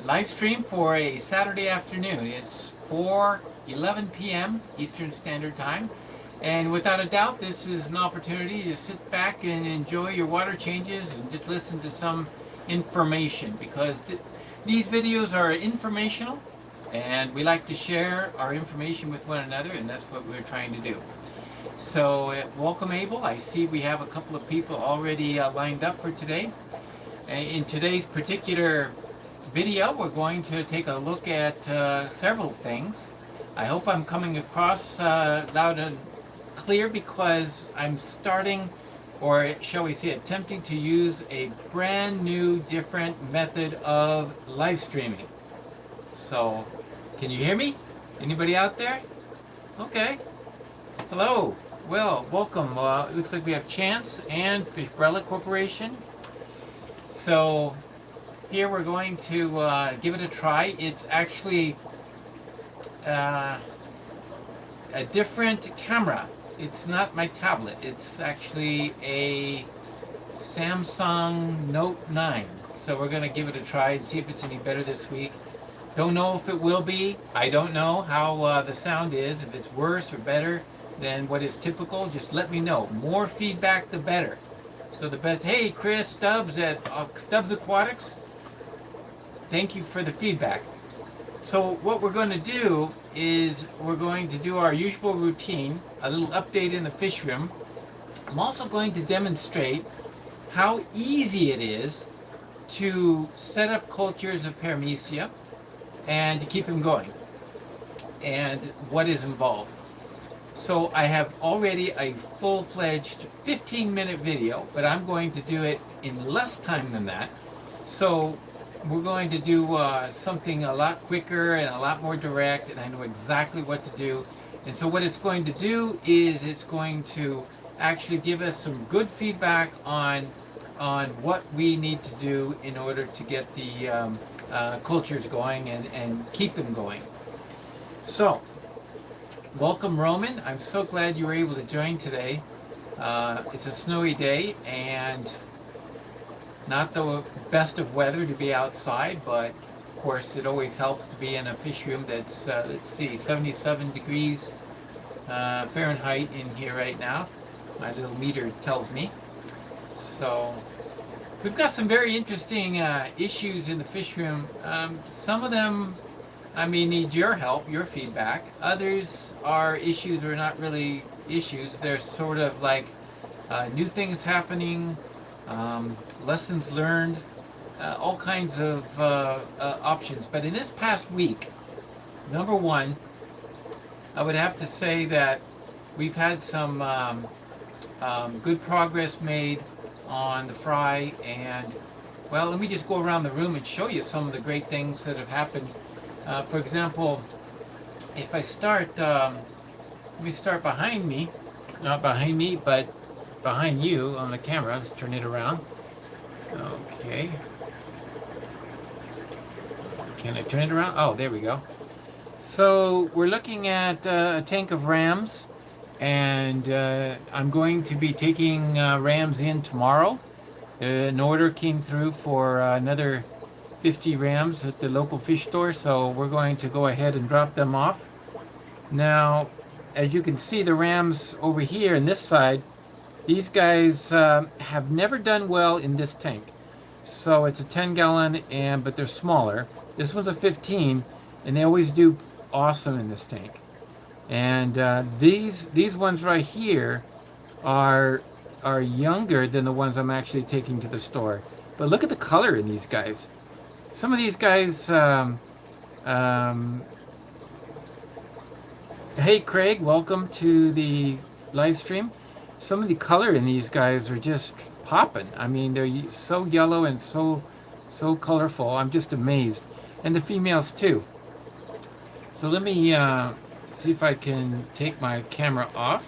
live stream for a Saturday afternoon. It's 4:11 p.m. Eastern Standard Time. And without a doubt, this is an opportunity to sit back and enjoy your water changes and just listen to some information, because these videos are informational and we like to share our information with one another, and that's what we're trying to do. So welcome, Abel. I see we have a couple of people already lined up for today. In today's particular video, we're going to take a look at several things. I hope I'm coming across loud and clear, because I'm starting, or shall we say attempting to use a brand new different method of live streaming. So can you hear me? Anybody out there? Okay. Hello. Well, welcome. It looks like we have Chance and Fishbrella Corporation. So here we're going to give it a try. It's actually a different camera. It's not my tablet. It's actually a Samsung Note 9. So we're going to give it a try and see if it's any better this week. Don't know if it will be. I don't know how the sound is, if it's worse or better than what is typical. Just let me know. More feedback, the better. So the best. Hey, Chris Stubbs at Stubbs Aquatics. Thank you for the feedback. So what we're going to do is we're going to do our usual routine, a little update in the fish room. I'm also going to demonstrate how easy it is to set up cultures of Paramecia and to keep them going, and what is involved. So I have already a full-fledged 15-minute video, but I'm going to do it in less time than that. So we're going to do something a lot quicker and a lot more direct, and I know exactly what to do. And so what it's going to do is it's going to actually give us some good feedback on what we need to do in order to get the cultures going and keep them going. So welcome, Roman. I'm so glad you were able to join today. It's a snowy day and not the best of weather to be outside, but of course it always helps to be in a fish room that's, let's see, 77 degrees Fahrenheit in here right now. My little meter tells me. So we've got some very interesting issues in the fish room. Some of them I may need your help, your feedback. Others are issues or not really issues. They're sort of like new things happening, lessons learned, all kinds of options. But in this past week, number one, I would have to say that we've had some good progress made on the fry. And well, let me just go around the room and show you some of the great things that have happened. For example, if I start, let me start behind me, not behind me, but behind you on the camera. Let's turn it around. Okay. Can I turn it around? Oh, there we go. So we're looking at a tank of rams, and I'm going to be taking rams in tomorrow. An order came through for another 50 rams at the local fish store, so we're going to go ahead and drop them off. Now, as you can see, the rams over here in this side, these guys have never done well in this tank. So it's a 10-gallon, but they're smaller. This one's a 15, and they always do awesome in this tank. And these ones right here are younger than the ones I'm actually taking to the store. But look at the color in these guys. Some of these guys, hey Craig, welcome to the live stream. Some of the color in these guys are just popping. I mean, they're so yellow and so colorful. I'm just amazed. And the females too. So let me see if I can take my camera off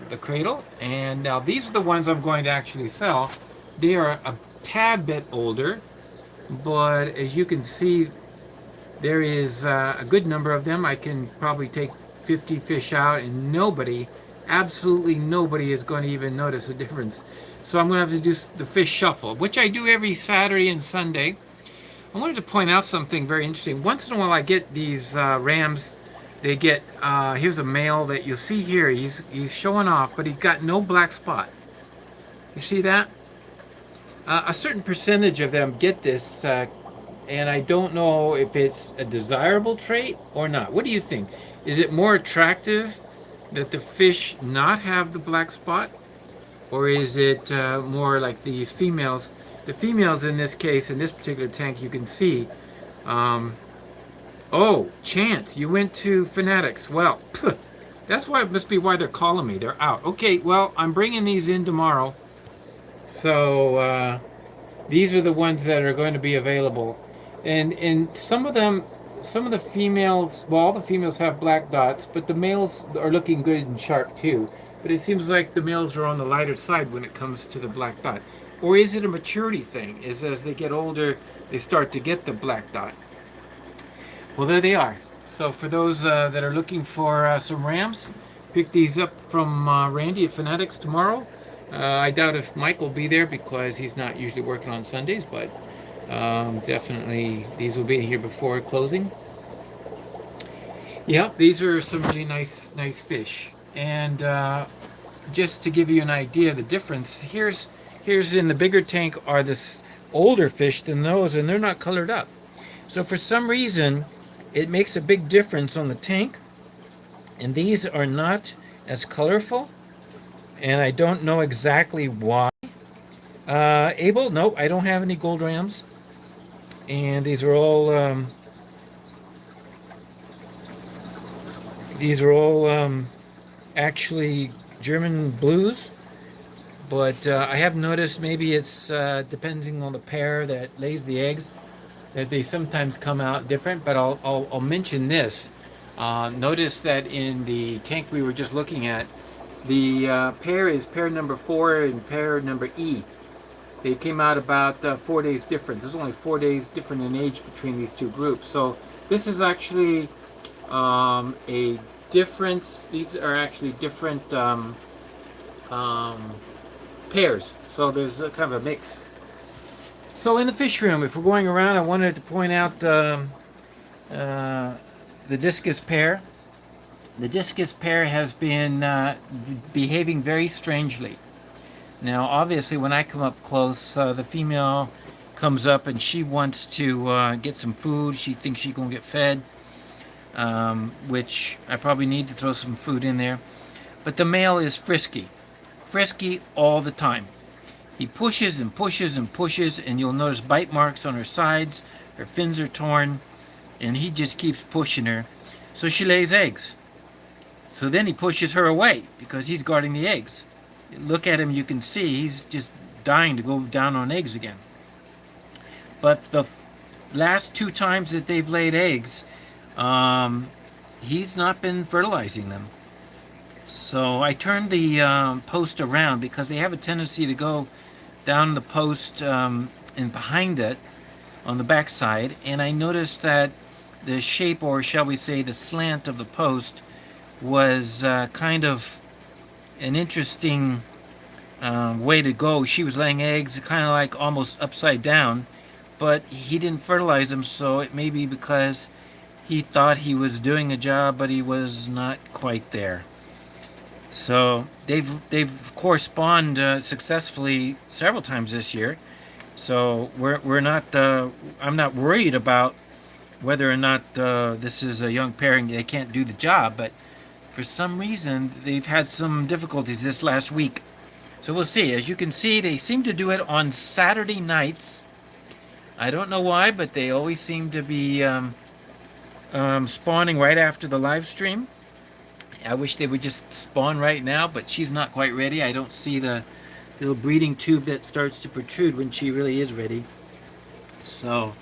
the cradle. And now these are the ones I'm going to actually sell. They are a tad bit older, but as you can see, there is a good number of them. I can probably take 50 fish out and nobody, absolutely nobody is going to even notice a difference. So I'm going to have to do the fish shuffle, which I do every Saturday and Sunday. I wanted to point out something very interesting. Once in a while I get these rams. They get, here's a male that you'll see here. He's showing off, but he's got no black spot. You see that? A certain percentage of them get this, and I don't know if it's a desirable trait or not. What do you think? Is it more attractive that the fish not have the black spot? Or is it more like these females? The females in this case, in this particular tank, you can see. Oh, Chance, you went to Fanatics. Well, that's why it must be why they're calling me. They're out. Okay, well, I'm bringing these in tomorrow. So these are the ones that are going to be available. And some of them, some of the females, well, all the females have black dots, but the males are looking good and sharp too. But it seems like the males are on the lighter side when it comes to the black dot. Or is it a maturity thing? Is as they get older, they start to get the black dot? Well, there they are. So for those that are looking for some rams, pick these up from Randy at Fanatics tomorrow. I doubt if Mike will be there because he's not usually working on Sundays, but definitely these will be here before closing. Yeah, these are some really nice fish. And just to give you an idea of the difference, here's in the bigger tank are this older fish than those, and they're not colored up. So for some reason, it makes a big difference on the tank, and these are not as colorful, and I don't know exactly why. Abel, nope, I don't have any gold rams, and these are all actually German blues, but I have noticed maybe it's depending on the pair that lays the eggs that they sometimes come out different. But I'll mention this. Notice that in the tank we were just looking at, the pair is pair number 4 and pair number E. They came out about 4 days difference. There's only 4 days different in age between these two groups. So this is actually a difference. These are actually different pairs. So there's a kind of a mix. So in the fish room, if we're going around, I wanted to point out the Discus pair. The Discus pair has been behaving very strangely. Now, obviously, when I come up close, the female comes up and she wants to get some food. She thinks she's going to get fed, which I probably need to throw some food in there. But the male is frisky all the time. He pushes and pushes and pushes, and you'll notice bite marks on her sides. Her fins are torn, and he just keeps pushing her. So she lays eggs. So then he pushes her away because he's guarding the eggs. Look at him, you can see he's just dying to go down on eggs again. But the last 2 times that they've laid eggs, he's not been fertilizing them. So I turned the post around because they have a tendency to go down the post and behind it on the back side, and I noticed that the shape, or shall we say the slant of the post, was kind of an interesting way to go. She was laying eggs kind of like almost upside down, but he didn't fertilize them, so it may be because he thought he was doing a job, but he was not quite there. So they've corresponded successfully several times this year. So we're not I'm not worried about whether or not this is a young pairing. They can't do the job, but for some reason they've had some difficulties this last week. So we'll see. As you can see, they seem to do it on Saturday nights. I don't know why, but they always seem to be spawning right after the live stream. I wish they would just spawn right now, but she's not quite ready. I don't see the little breeding tube that starts to protrude when she really is ready. So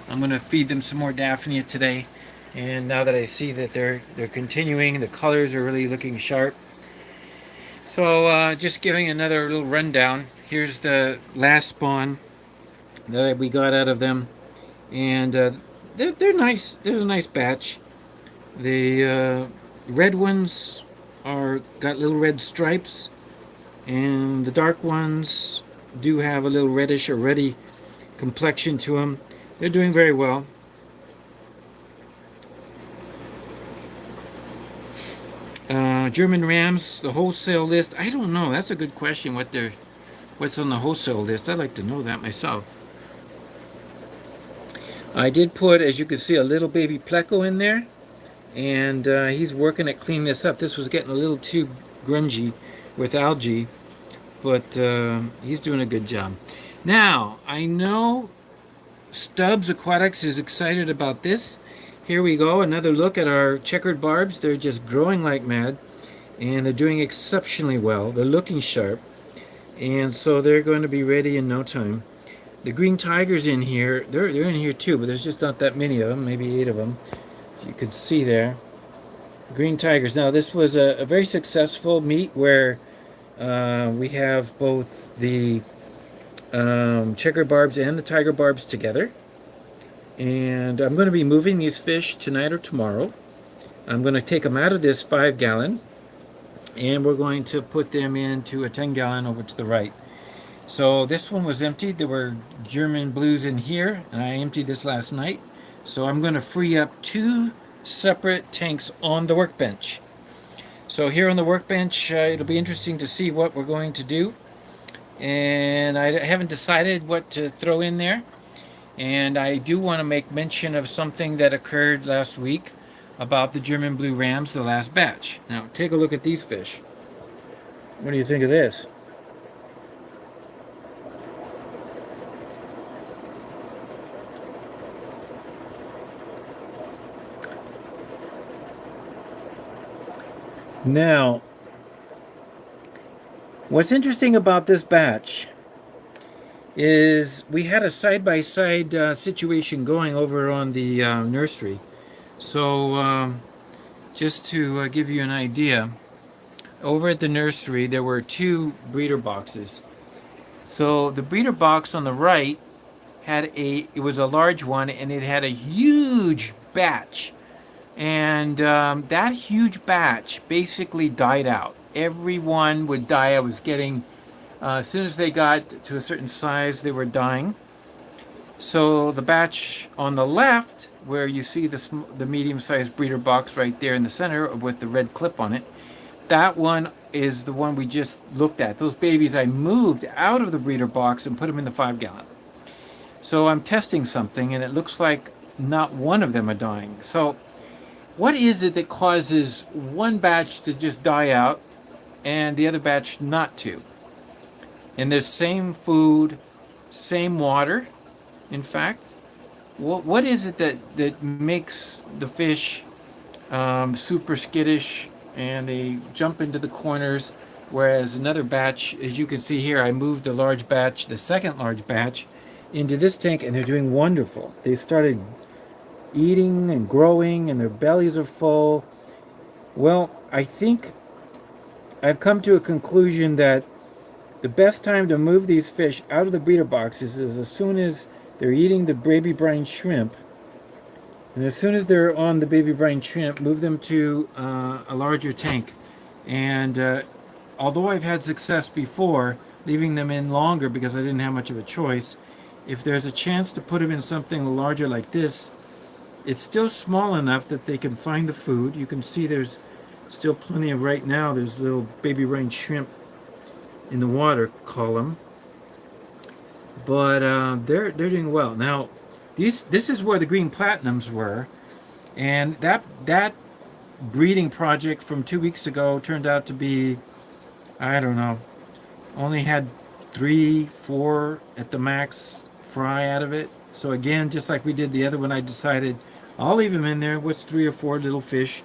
I'm going to feed them some more Daphnia today. And now that I see that they're continuing, the colors are really looking sharp. So just giving another little rundown. Here's the last spawn that we got out of them, and they're nice. They're a nice batch. The red ones got little red stripes, and the dark ones do have a little reddish or ruddy complexion to them. They're doing very well. German Rams, the wholesale list. I don't know. That's a good question. What's on the wholesale list? I'd like to know that myself. I did put, as you can see, a little baby pleco in there, and he's working at cleaning this up. This was getting a little too grungy with algae, but he's doing a good job. Now, I know Stubbs Aquatics is excited about this. Here we go, another look at our checkered barbs. They're just growing like mad, and they're doing exceptionally well. They're looking sharp, and so they're going to be ready in no time. The green tigers in here, they're in here too, but there's just not that many of them, maybe 8 of them. You could see there. Green tigers. Now, this was a very successful meet where we have both the checker barbs and the tiger barbs together. And I'm going to be moving these fish tonight or tomorrow. I'm going to take them out of this 5-gallon, and we're going to put them into a 10-gallon over to the right. So this one was emptied. There were German blues in here, and I emptied this last night. So I'm going to free up 2 separate tanks on the workbench. So here on the workbench, it'll be interesting to see what we're going to do. And I haven't decided what to throw in there. And I do want to make mention of something that occurred last week about the German blue rams, the last batch. Now, take a look at these fish. What do you think of this? Now, what's interesting about this batch is we had a side-by-side situation going over on the nursery. So just to give you an idea, over at the nursery there were 2 breeder boxes. So the breeder box on the right it was a large one, and it had a huge batch. And that huge batch basically died out. Everyone would die. I was getting, as soon as they got to a certain size, they were dying. So the batch on the left, where you see the medium-sized breeder box right there in the center with the red clip on it, that one is the one we just looked at. Those babies I moved out of the breeder box and put them in the 5-gallon. So I'm testing something, and it looks like not one of them are dying. So what is it that causes one batch to just die out and the other batch not to? And there's same food, same water, in fact. What is it that makes the fish super skittish and they jump into the corners, whereas another batch, as you can see here, I moved the large batch, the second large batch, into this tank, and they're doing wonderful. They started eating and growing, and their bellies are full. Well, I think I've come to a conclusion that the best time to move these fish out of the breeder boxes is as soon as they're eating the baby brine shrimp. And as soon as they're on the baby brine shrimp, move them to a larger tank. And although I've had success before leaving them in longer because I didn't have much of a choice, if there's a chance to put them in something larger like this, it's still small enough that they can find the food. You can see there's still plenty of, right now, there's little baby brine shrimp in the water column. But they're doing well. Now, this is where the green platinums were. And that breeding project from 2 weeks ago turned out to be, I don't know, only had 3, 4 at the max fry out of it. So again, just like we did the other one, I decided I'll leave them in there with 3 or 4 little fish,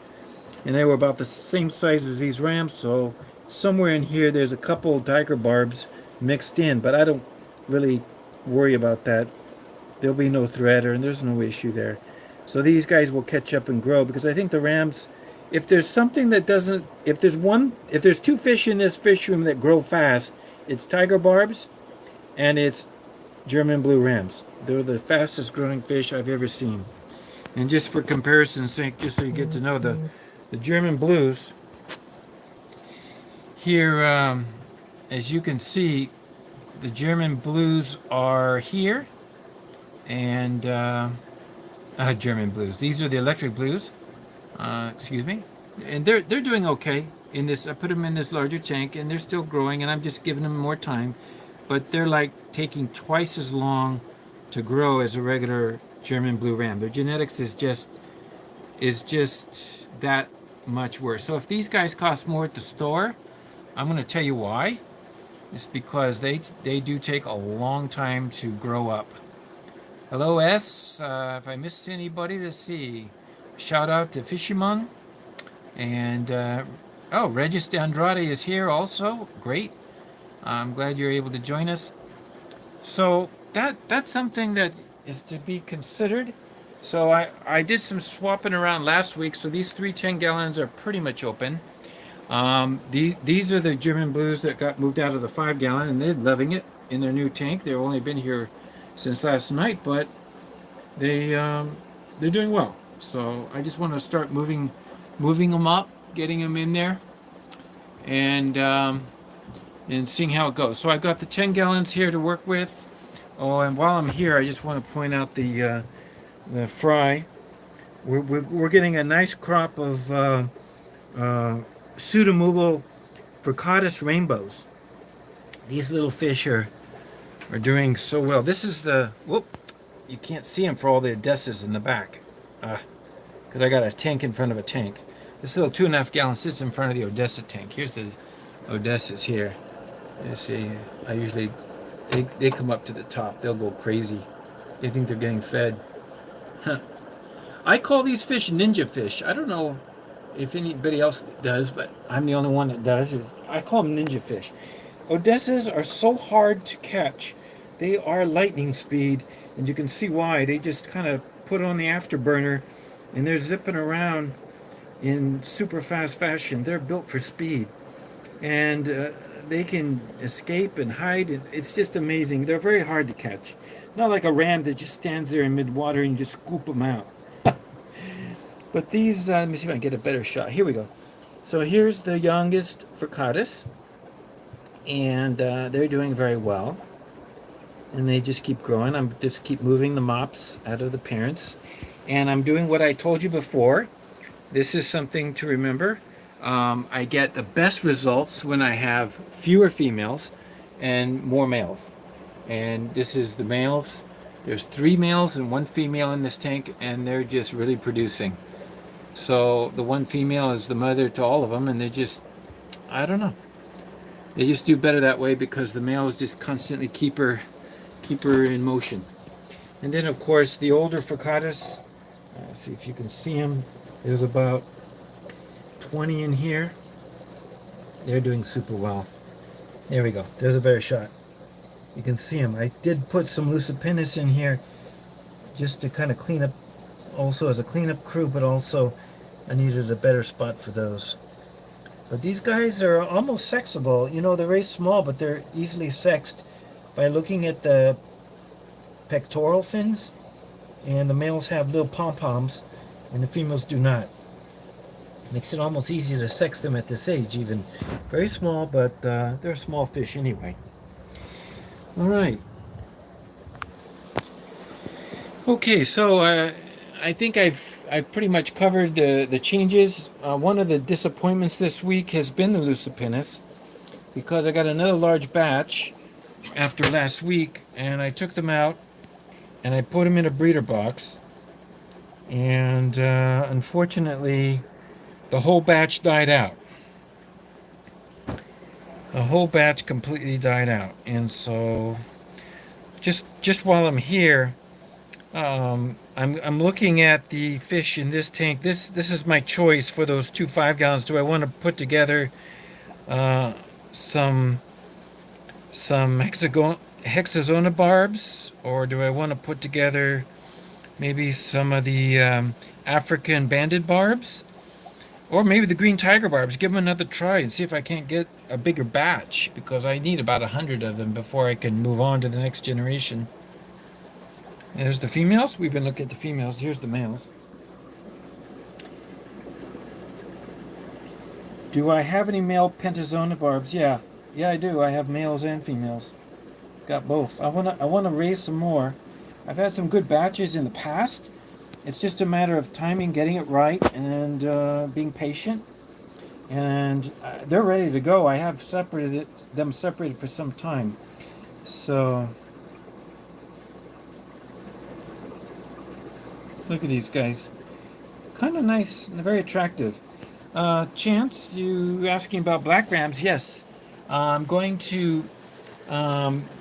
and they were about the same size as these rams. So somewhere in here there's a couple tiger barbs mixed in, but I don't really worry about that. There'll be no threat, and there's no issue there. So these guys will catch up and grow, because I think the rams, if there's something that doesn't, if there's 2 fish in this fish room that grow fast, it's tiger barbs and it's German blue rams. They're the fastest growing fish I've ever seen. And just for comparison's sake, just so you get to know the German blues, here, as you can see, the German blues are here, and German blues. These are the electric blues. Excuse me, and they're doing okay in this. I put them in this larger tank, and they're still growing, and I'm just giving them more time. But they're like taking twice as long to grow as a regular German blue ram. Their genetics is just that much worse. So if these guys cost more at the store, I'm going to tell you why. It's because they do take a long time to grow up. Hello S. If I missed anybody, let's see. Shout out to Fishroom. And oh, Regis de Andrade is here also. Great. I'm glad you're able to join us. So that's something that is to be considered. So I did some swapping around last week. So these 3 10-gallons are pretty much open. These are the German blues that got moved out of the 5-gallon, and they're loving it in their new tank. They've only been here since last night, but they're doing well. So I just want to start moving them up, getting them in there, and seeing how it goes. So I've got the 10 gallons here to work with. Oh, and while I'm here, I just want to point out the fry. We're getting a nice crop of Pseudomulo fricatus rainbows. These little fish are doing so well. This is the, whoop, you can't see them for all the Odessas in the back. Because I got a tank in front of a tank. This little 2.5 gallon sits in front of the Odessa tank. Here's the Odessas here. You see, I usually, they come up to the top. They'll go crazy. They think they're getting fed. I call these fish ninja fish. I don't know if anybody else does, but I'm the only one that does. Is I call them ninja fish. Odessas are so hard to catch. They are lightning speed, and you can see why. They just kind of put on the afterburner, and they're zipping around in super fast fashion. They're built for speed, and they can escape and hide. And it's just amazing. They're very hard to catch. Not like a ram that just stands there in mid-water and you just scoop them out. But these, let me see if I can get a better shot. Here we go. So here's the youngest fricatus, and they're doing very well. And they just keep growing. I'm just keep moving the mops out of the parents. And I'm doing what I told you before. This is something to remember. I get the best results when I have fewer females and more males. And this is the males. There's 3 males and 1 female in this tank, and they're just really producing. So the 1 female is the mother to all of them, and they're just, I don't know. They just do better that way because the males just constantly keep her in motion. And then of course the older fricatus, see if you can see them. There's about 20 in here. They're doing super well. There we go. There's a better shot. You can see them. I did put some lucipinus in here just to kind of clean up, also as a cleanup crew, but also I needed a better spot for those. But these guys are almost sexable. You know, they're very small, but they're easily sexed by looking at the pectoral fins. And the males have little pom-poms, and the females do not. Makes it almost easy to sex them at this age, even. Very small, but they're small fish anyway. All right. Okay, so I think I've pretty much covered the changes. One of the disappointments this week has been the lucipinus, because I got another large batch after last week, and I took them out and I put them in a breeder box, and unfortunately the whole batch died out. The whole batch completely died out. And so just while I'm here, I'm looking at the fish in this tank. This is my choice for those 2 5-gallons. Do I want to put together some hexazona barbs, or do I want to put together maybe some of the African banded barbs, or maybe the green tiger barbs? Give them another try and see if I can't get a bigger batch, because I need about 100 of them before I can move on to the next generation. There's the females. We've been looking at the females. Here's the males. Do I have any male pentazona barbs? Yeah, I do. I have males and females. Got both. I wanna raise some more. I've had some good batches in the past. It's just a matter of timing, getting it right, and being patient. And they're ready to go. I have them separated for some time. So look at these guys. Kind of nice and very attractive. Chance, you asking about black rams? Yes. I'm going to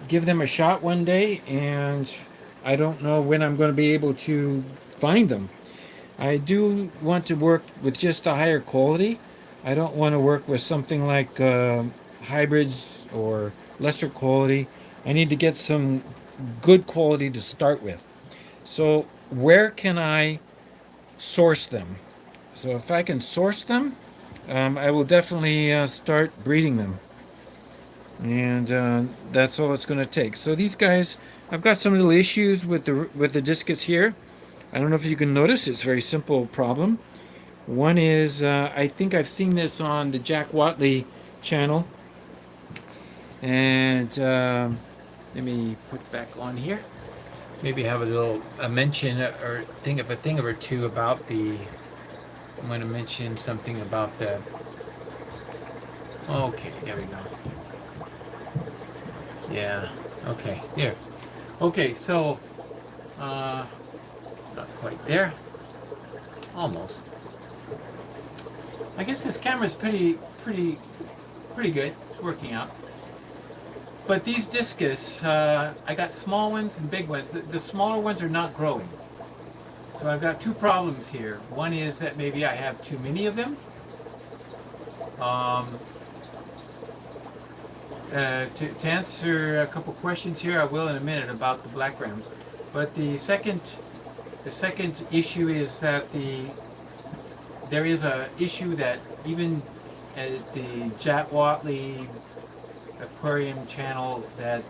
give them a shot one day, and I don't know when I'm going to be able to find them. I do want to work with just a higher quality. I don't want to work with something like hybrids or lesser quality. I need to get some good quality to start with. So, where can I source them? So, if I can source them, I will definitely start breeding them. And that's all it's going to take. So, these guys, I've got some little issues with the discus here. I don't know if you can notice, it's a very simple problem. One is, I think I've seen this on the Jack Watley channel. And let me put back on here. Maybe have a mention or thing or two about the. I'm going to mention something about the. Okay, there we go. Yeah. Okay. There. Okay. So, not quite there. Almost. I guess this camera is pretty good. It's working out. But these discus, I got small ones and big ones. The smaller ones are not growing. So I've got two problems here. One is that maybe I have too many of them. To answer a couple questions here, I will in a minute about the black rams. But the second issue is that there is a issue that even at the Jack Watley Aquarium channel that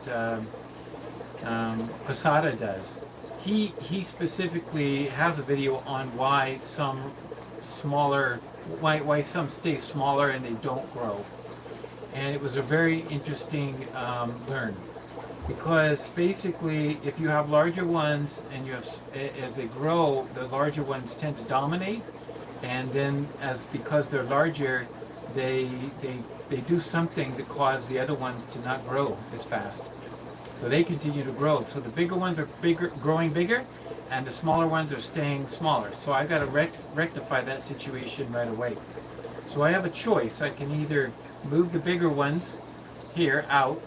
Posada does. He specifically has a video on why some stay smaller and they don't grow. And it was a very interesting learn, because basically if you have larger ones and as they grow, the larger ones tend to dominate, and then because they're larger, they do something to cause the other ones to not grow as fast. So they continue to grow. So the bigger ones are growing bigger, and the smaller ones are staying smaller. So I got to rectify that situation right away. So I have a choice. I can either move the bigger ones here out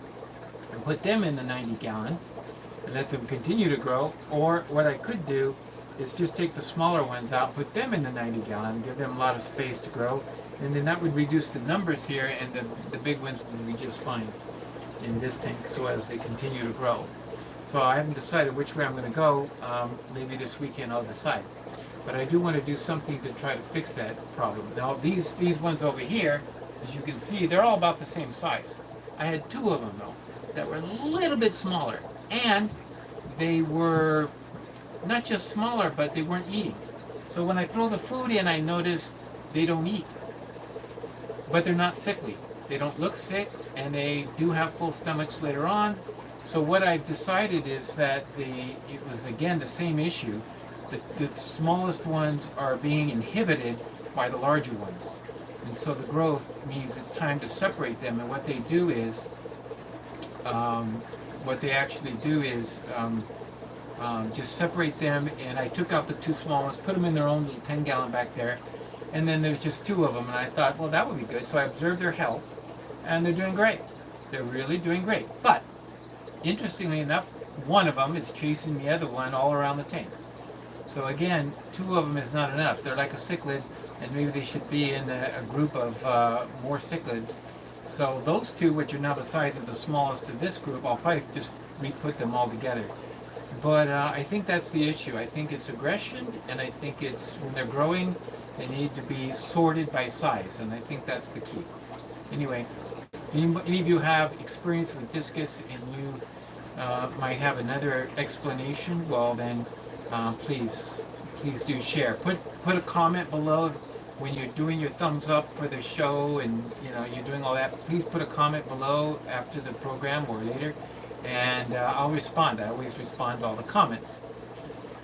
and put them in the 90-gallon and let them continue to grow, or what I could do is just take the smaller ones out, put them in the 90-gallon, give them a lot of space to grow, and then that would reduce the numbers here, and the big ones would be just fine in this tank, so as they continue to grow. So I haven't decided which way I'm going to go. Maybe this weekend I'll decide. But I do want to do something to try to fix that problem. Now these ones over here, as you can see, they're all about the same size. I had two of them though that were a little bit smaller, and they were not just smaller, but they weren't eating. So when I throw the food in, I notice they don't eat, but they're not sickly. They don't look sick, and they do have full stomachs later on. So what I've decided is that it was again the same issue. The smallest ones are being inhibited by the larger ones, and so the growth means it's time to separate them. And what they do is, just separate them. And I took out the two small ones, put them in their own little 10-gallon back there, and then there's just two of them. And I thought, well, that would be good. So I observed their health, and they're doing great. They're really doing great. But interestingly enough, one of them is chasing the other one all around the tank. So again, two of them is not enough. They're like a cichlid, and maybe they should be in a group of more cichlids. So those two, which are now the size of the smallest of this group, I'll probably just re-put them all together. But I think that's the issue. I think it's aggression, and I think it's when they're growing, they need to be sorted by size, and I think that's the key. Anyway, any of you have experience with discus and you might have another explanation, well then please do share. Put a comment below when you're doing your thumbs up for the show, and you're doing all that. Please put a comment below after the program or later, and I'll respond. I always respond to all the comments.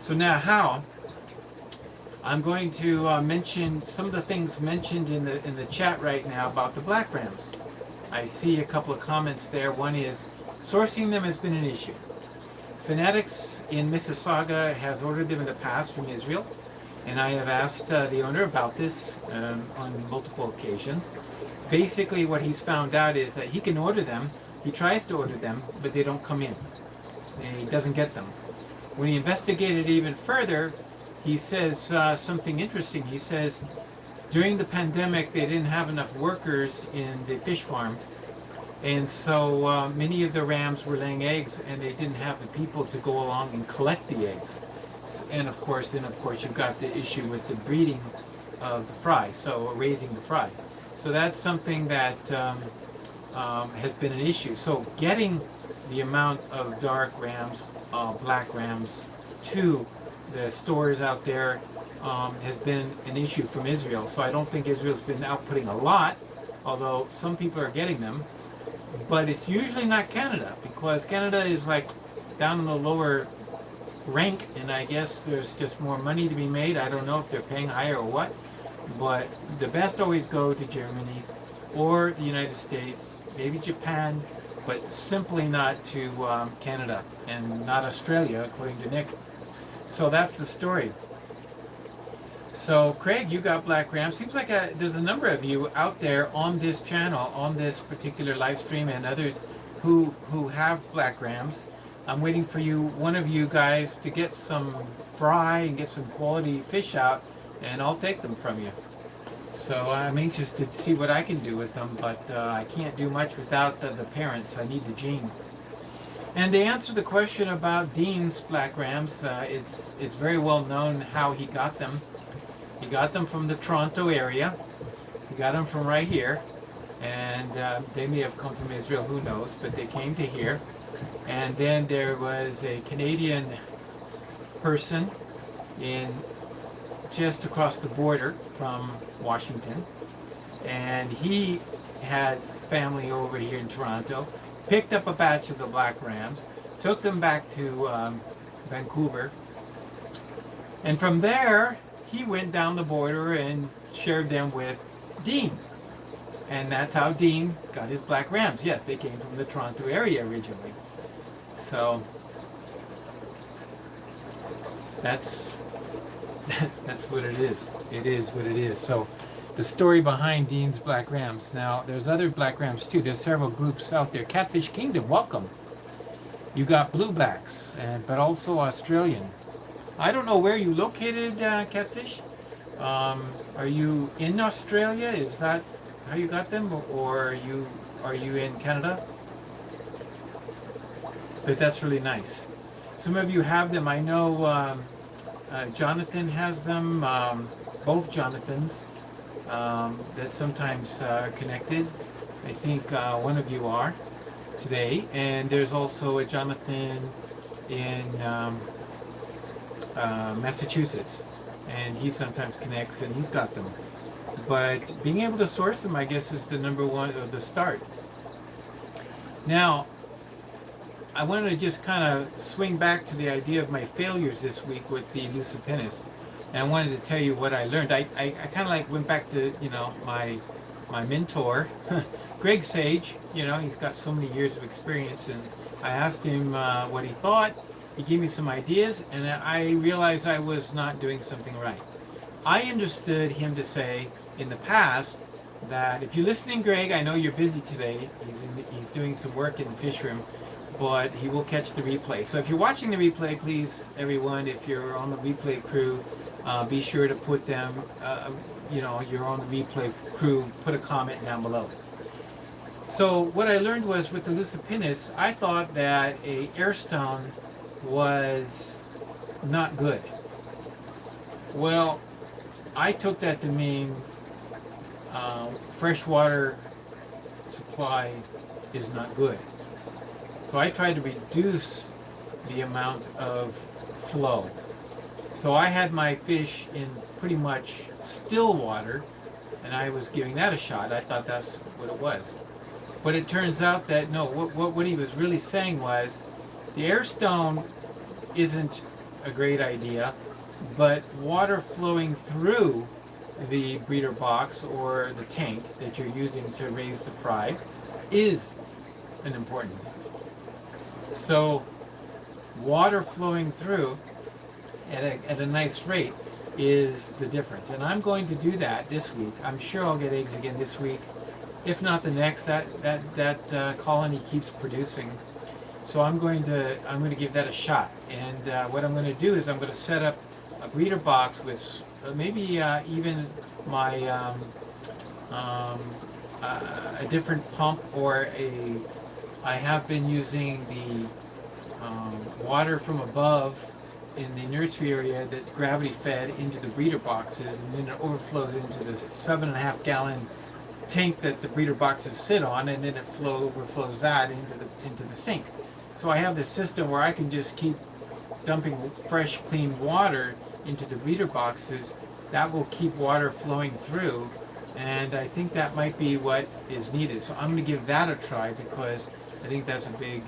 So now how? I'm going to mention some of the things mentioned in the chat right now about the black rams. I see a couple of comments there. One is sourcing them has been an issue. Fanatics in Mississauga has ordered them in the past from Israel, and I have asked the owner about this on multiple occasions. Basically, what he's found out is that he can order them. He tries to order them, but they don't come in. And he doesn't get them. When he investigated even further, he says something interesting. He says during the pandemic, they didn't have enough workers in the fish farm. And so many of the rams were laying eggs, and they didn't have the people to go along and collect the eggs. And of course, you've got the issue with the breeding of the fry, so raising the fry. So that's something that has been an issue. So getting the amount of dark rams, black rams to the stores out there has been an issue from Israel. So I don't think Israel's been outputting a lot, although some people are getting them. But it's usually not Canada, because Canada is like down in the lower rank, and I guess there's just more money to be made. I don't know if they're paying higher or what, but the best always go to Germany or the United States, maybe Japan, but simply not to Canada and not Australia, according to Nick. So that's the story. So Craig, you got black rams. Seems like there's a number of you out there on this channel, on this particular live stream, and others who have black rams. I'm waiting for one of you guys to get some fry and get some quality fish out, and I'll take them from you. So I'm anxious to see what I can do with them, but I can't do much without the parents. I need the gene. And to answer the question about Dean's black rams, it's very well known how he got them. He got them from the Toronto area. He got them from right here. And they may have come from Israel, who knows, but they came to here. And then there was a Canadian person just across the border from Washington. And he has family over here in Toronto. Picked up a batch of the black rams, took them back to Vancouver. And from there, he went down the border and shared them with Dean. And that's how Dean got his black rams. Yes, they came from the Toronto area originally. So that's what it is. It is what it is. So the story behind Dean's black rams. Now, there's other black rams too. There's several groups out there. Catfish Kingdom, welcome. You got bluebacks, but also Australian. I don't know where you located, Catfish. Are you in Australia? Is that how you got them, or are you in Canada? But that's really nice. Some of you have them. I know Jonathan has them. Both Jonathans that sometimes are connected. I think one of you are today, and there's also a Jonathan in Massachusetts, and he sometimes connects, and he's got them. But being able to source them, I guess, is the number one, or the start. Now, I wanted to just kind of swing back to the idea of my failures this week with the Lucipennis, and I wanted to tell you what I learned. I kind of like went back to my mentor, Greg Sage. He's got so many years of experience, and I asked him what he thought. He gave me some ideas, and I realized I was not doing something right. I understood him to say in the past that if you're listening, Greg, I know you're busy today. He's doing some work in the Fishroom, but he will catch the replay. So if you're watching the replay, please, everyone, if you're on the replay crew, be sure to put them, you're on the replay crew, put a comment down below. So what I learned was with the Lucipennis, I thought that a airstone was not good. Well, I took that to mean freshwater supply is not good. So I tried to reduce the amount of flow. So I had my fish in pretty much still water, and I was giving that a shot. I thought that's what it was. But it turns out that no, what he was really saying was the air stone isn't a great idea, but water flowing through the breeder box or the tank that you're using to raise the fry is an important thing. So water flowing through at a nice rate is the difference. And I'm going to do that this week. I'm sure I'll get eggs again this week. If not the next, that colony keeps producing. So I'm going to give that a shot. And what I'm going to do is I'm going to set up a breeder box with maybe even my a different pump or a. I have been using the water from above in the nursery area that's gravity fed into the breeder boxes, and then it overflows into the 7.5 gallon tank that the breeder boxes sit on, and then it overflows that into the sink. So I have this system where I can just keep dumping fresh, clean water into the breeder boxes. That will keep water flowing through, and I think that might be what is needed. So I'm going to give that a try because I think that's a big.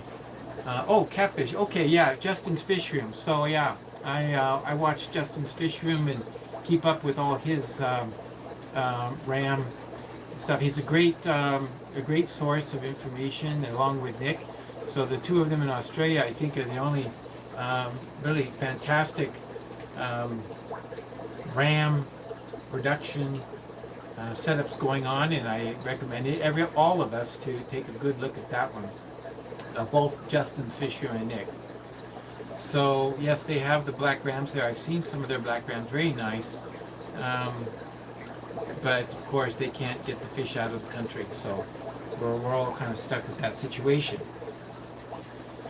Oh, catfish. Okay, yeah, Justin's Fishroom. So yeah, I watch Justin's Fishroom and keep up with all his ram stuff. He's a great source of information along with Nick. So the two of them in Australia, I think, are the only really fantastic ram production setups going on, and I recommend all of us to take a good look at that one. Both Justin's Fishroom and Nick. So yes, they have the black rams there. I've seen some of their black rams, very nice. But of course they can't get the fish out of the country, so we're all kind of stuck with that situation.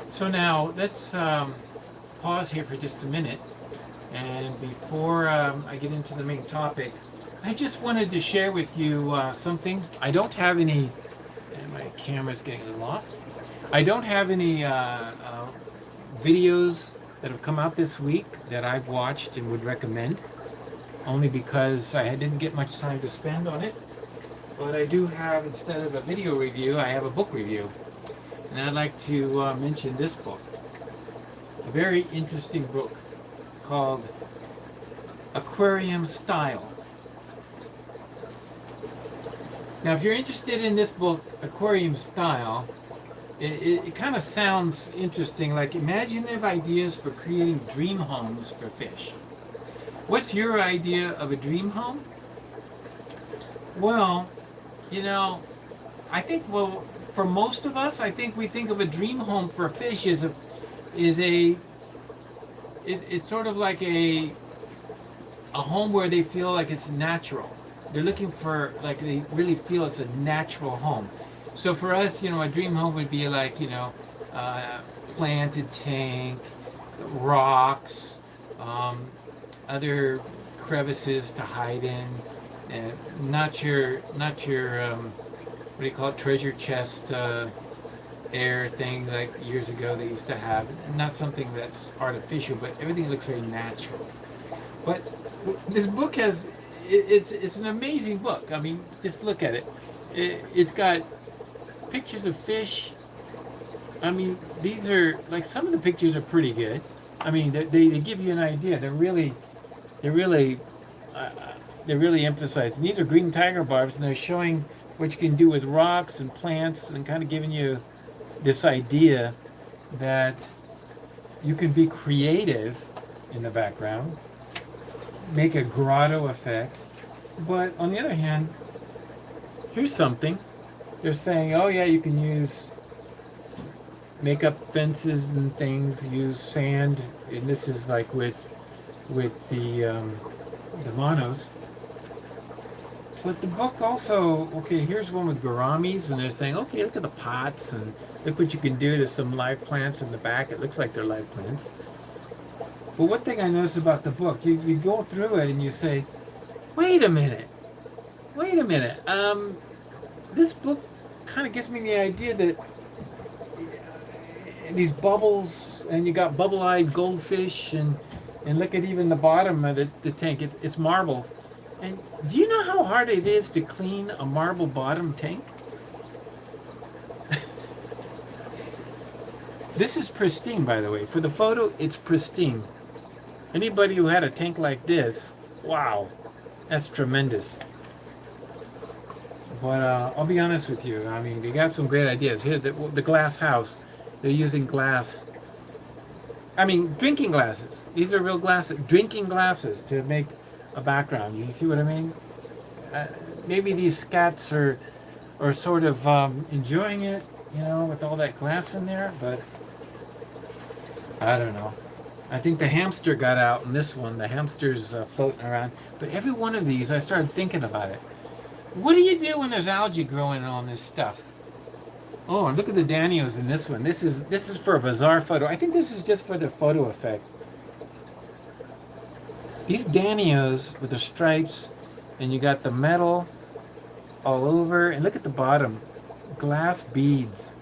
So now let's pause here for just a minute, and before I get into the main topic, I just wanted to share with you something. I don't have any, and my camera's getting a little off. I don't have any videos that have come out this week that I've watched and would recommend, only because I didn't get much time to spend on it. But I do have, instead of a video review, I have a book review. And I'd like to mention this book. A very interesting book called Aquarium Style. Now if you're interested in this book, Aquarium Style, it kind of sounds interesting, like imaginative ideas for creating dream homes for fish. What's your idea of a dream home? Well, I think, for most of us, I think we think of a dream home for fish it's sort of like a home where they feel like it's natural. They're looking for, like, they really feel it's a natural home. So for us, a dream home would be like, planted tank, rocks, other crevices to hide in, and not your what do you call it, treasure chest air thing like years ago they used to have. Not something that's artificial, but everything looks very natural. But this book it's an amazing book. I mean, just look at it. It's got pictures of fish. I mean, these are, like, some of the pictures are pretty good. I mean, they give you an idea. They're really emphasized. And these are green tiger barbs, and they're showing what you can do with rocks and plants, and kind of giving you this idea that you can be creative in the background, make a grotto effect. But on the other hand, here's something. They're saying, oh yeah, you can make up fences and things, use sand, and this is like with the monos. But the book also, okay, here's one with gouramis, and they're saying, okay, look at the pots, and look what you can do. There's some live plants in the back. It looks like they're live plants. But one thing I noticed about the book, you go through it and you say, wait a minute. This book kind of gives me the idea that these bubbles, and you got bubble-eyed goldfish, and look at even the bottom of the tank. It's marbles. And do you know how hard it is to clean a marble bottom tank? This is pristine, by the way. For the photo, it's pristine. Anybody who had a tank like this, wow, that's tremendous. But I'll be honest with you. I mean, they got some great ideas. Here, the glass house, they're using glass. I mean, drinking glasses. These are real glasses, drinking glasses to make a background. You see what I mean? Maybe these scats are sort of enjoying it, you know, with all that glass in there, but I don't know. I think the hamster got out in this one. The hamster's floating around. But every one of these, I started thinking about it. What do you do when there's algae growing on this stuff? Oh, and look at the Danios in this one. This is for a bizarre photo. I think this is just for the photo effect. These Danios with the stripes, and you got the metal all over, and look at the bottom, glass beads.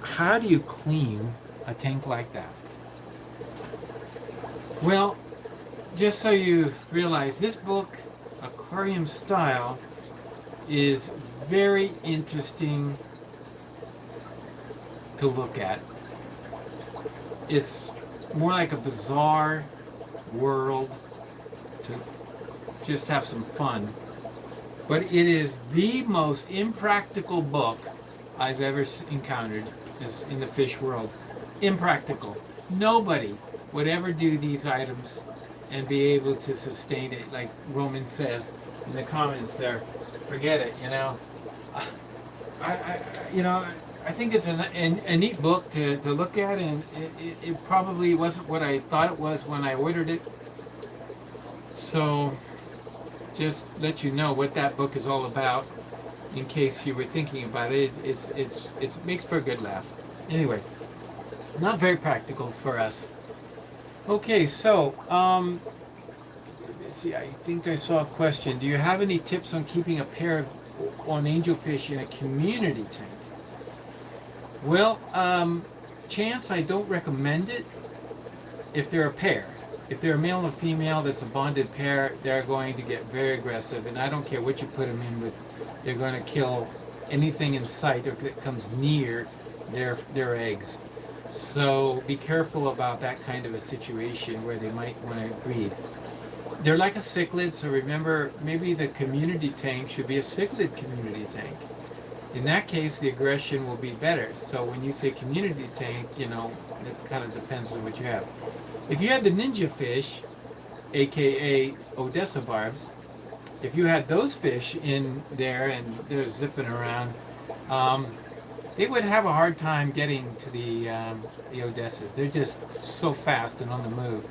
How do you clean a tank like that? Well, just so you realize, this book, Aquarium Style, is very interesting to look at. It's more like a bizarre world to just have some fun. But it is the most impractical book I've ever encountered in the fish world. Impractical. Nobody would ever do these items and be able to sustain it, like Roman says in the comments there. Forget it, you know. I think it's a neat book to look at, and it probably wasn't what I thought it was when I ordered it. So, just let you know what that book is all about, in case you were thinking about it. It makes for a good laugh. Anyway, not very practical for us. Okay, so let's see. I think I saw a question. Do you have any tips on keeping a pair on angelfish in a community tank? Well, Chance, I don't recommend it if they're a pair. If they're a male and a female that's a bonded pair, they're going to get very aggressive, and I don't care what you put them in with, they're going to kill anything in sight or that comes near their eggs. So be careful about that kind of a situation where they might want to breed. They're like a cichlid, so remember, maybe the community tank should be a cichlid community tank. In that case, the aggression will be better. So when you say community tank, you know, it kind of depends on what you have. If you had the ninja fish, aka Odessa barbs, if you had those fish in there and they're zipping around, they would have a hard time getting to the Odessas. They're just so fast and on the move.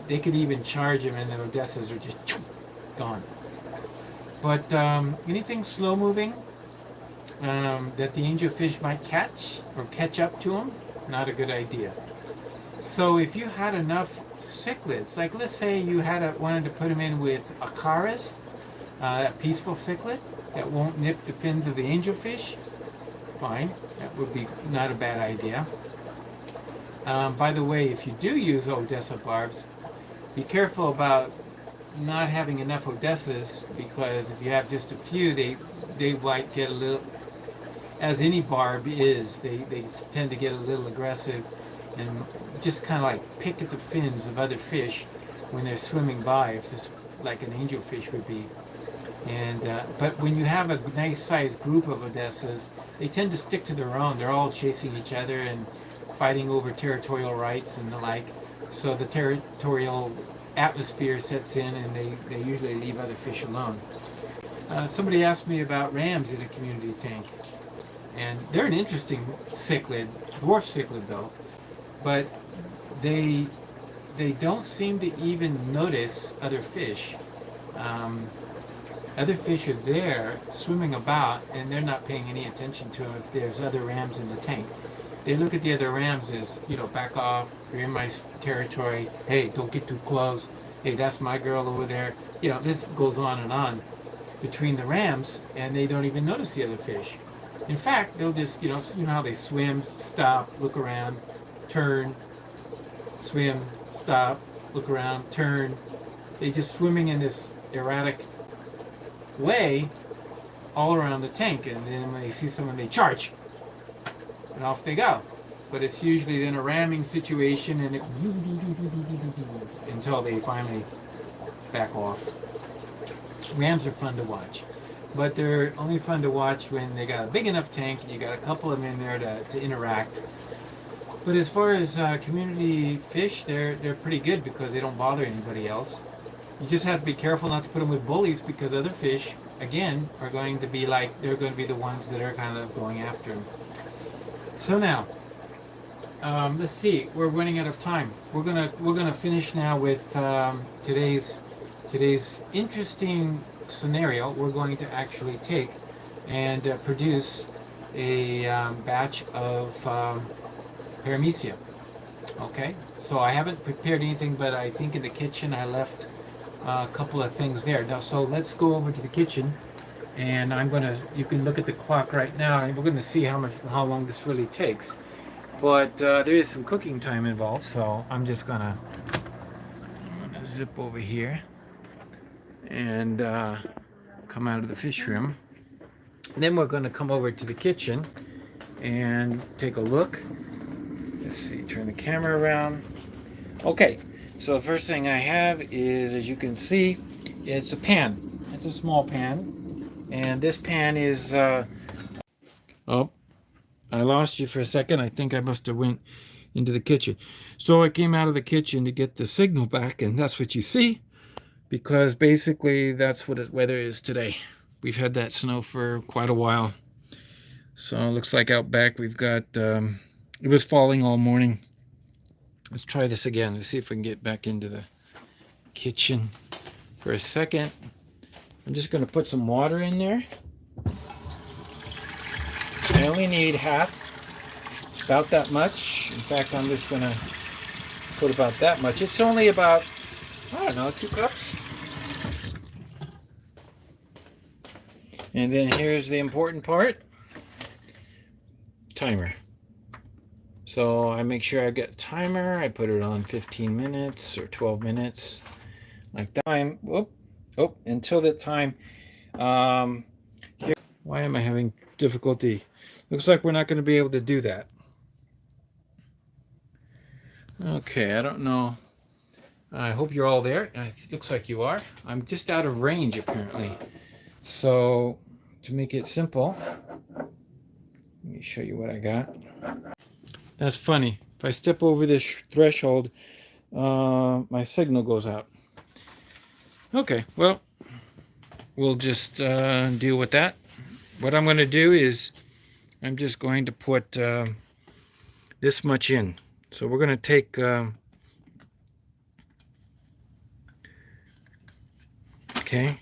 They could even charge them, and the Odessas are just gone. But anything slow moving that the angelfish might catch or catch up to them, not a good idea. So if you had enough cichlids, like let's say you wanted to put them in with acaras, a peaceful cichlid that won't nip the fins of the angelfish, fine, that would be not a bad idea. By the way, if you do use Odessa barbs, be careful about not having enough Odessas, because if you have just a few, they might get a little, as any barb is, they tend to get a little aggressive and just kind of like pick at the fins of other fish when they're swimming by, if this like an angelfish would be. And but when you have a nice sized group of Odessas, they tend to stick to their own. They're all chasing each other and fighting over territorial rights and the like. So the territorial atmosphere sets in, and they usually leave other fish alone. Somebody asked me about rams in a community tank, and they're an interesting cichlid, dwarf cichlid though, but they don't seem to even notice other fish. Other fish are there swimming about, and they're not paying any attention to them if there's other rams in the tank. They look at the other rams as, you know, back off, you're in my territory, hey, don't get too close, hey, that's my girl over there. You know, this goes on between the rams, and they don't even notice the other fish. In fact, they'll just, you know how they swim, stop, look around, turn, swim, stop, look around, turn. They're just swimming in this erratic way all around the tank, and then when they see someone, they charge. and off they go. But it's usually then a ramming situation, and it until they finally back off. Rams are fun to watch, but they're only fun to watch when they got a big enough tank and you got a couple of them in there to interact. But as far as community fish, they're pretty good because they don't bother anybody else. You just have to be careful not to put them with bullies, because other fish, again, are going to be like, they're going to be the ones that are kind of going after them. So now, let's see. We're running out of time. We're gonna finish now with today's interesting scenario. We're going to actually take and produce a batch of Paramecia. Okay. So I haven't prepared anything, but I think in the kitchen I left a couple of things there. Now, so let's go over to the kitchen, and you can look at the clock right now, and we're gonna see how long this really takes. But there is some cooking time involved, so I'm gonna zip over here and come out of the fish room. And then we're gonna come over to the kitchen and take a look. Let's see, turn the camera around. Okay, so the first thing I have is, as you can see, it's a pan. It's a small pan, and this pan is oh, I lost you for a second. I think I must have went into the kitchen. So I came out of the kitchen to get the signal back, and that's what you see, because basically that's what the weather is today. We've had that snow for quite a while. So it looks like out back we've got, it was falling all morning. Let's try this again. Let's see if we can get back into the kitchen for a second. I'm just going to put some water in there. I only need half, about that much. In fact, I'm just going to put about that much. It's only about, I don't know, 2 cups. And then here's the important part. Timer. So I make sure I get the timer. I put it on 15 minutes or 12 minutes. Like that. Until that time. Here. Why am I having difficulty? Looks like we're not going to be able to do that. Okay, I don't know. I hope you're all there. It looks like you are. I'm just out of range apparently. So to make it simple, let me show you what I got. That's funny. If I step over this threshold, my signal goes out. Okay, well, we'll just deal with that. What I'm going to do is I'm just going to put this much in. So we're going to take okay,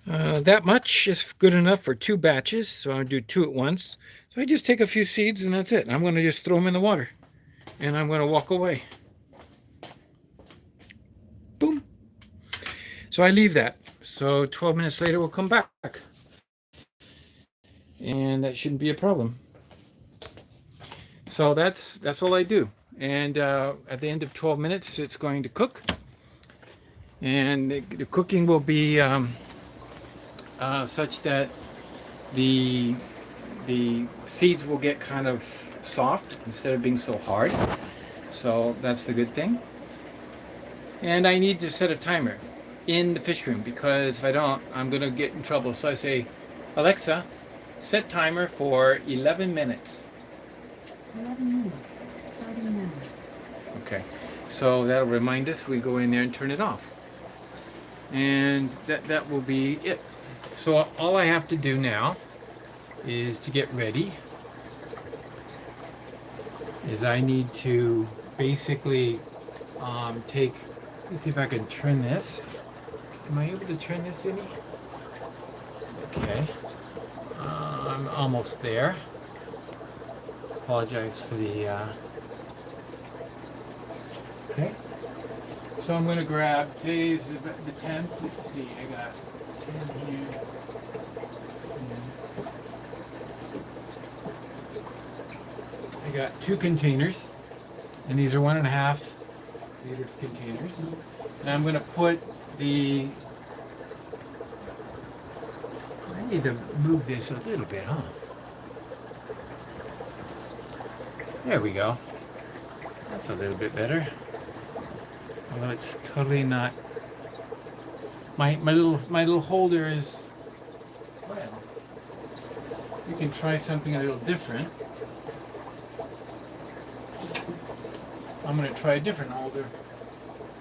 that much is good enough for 2 batches. So I'll do 2 at once. So I just take a few seeds and that's it. I'm going to just throw them in the water and I'm going to walk away. Boom. So I leave that. So 12 minutes later we'll come back. And that shouldn't be a problem. So that's all I do. And at the end of 12 minutes it's going to cook. And the cooking will be such that the seeds will get kind of soft instead of being so hard. So that's the good thing. And I need to set a timer in the fish room, because if I don't, I'm going to get in trouble. So I say, Alexa, set timer for 11 minutes. 11 minutes. Starting now. Okay. So that'll remind us. We go in there and turn it off. And that will be it. So all I have to do now is to get ready. Is I need to basically take, let's see if I can turn this. Am I able to turn this any? Okay. I'm almost there. Apologize for the okay. So I'm going to grab, today's the 10th. Let's see, I got 10 here. I got 2 containers, and these are 1.5 liter containers. And I'm going to put I need to move this a little bit, huh? There we go. That's a little bit better. Although it's totally not. My little holder is. Well, you can try something a little different. I'm going to try a different holder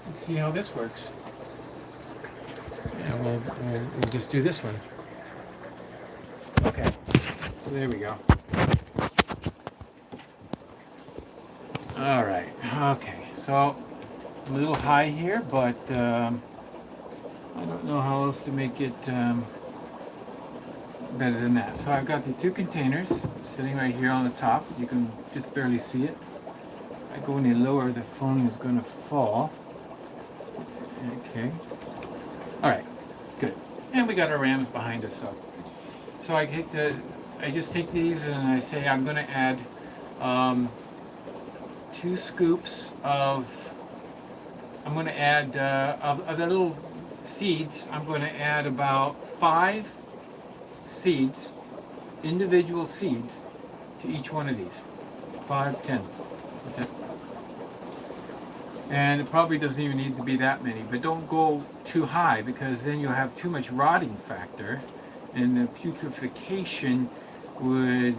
and see how this works. Yeah, we'll just do this one. Okay, so there we go. All right, okay, so I'm a little high here, but I don't know how else to make it better than that. So I've got the two containers sitting right here on the top. You can just barely see it. If I go any lower, the phone is going to fall. Okay. All right. Good. And we got our rams behind us. So I just take these and I say I'm going to add 2 scoops of. I'm going to add of the little seeds. I'm going to add about 5 seeds, individual seeds, to each one of these. 5, 10. That's it. And it probably doesn't even need to be that many, but don't go too high because then you'll have too much rotting factor and the putrefaction would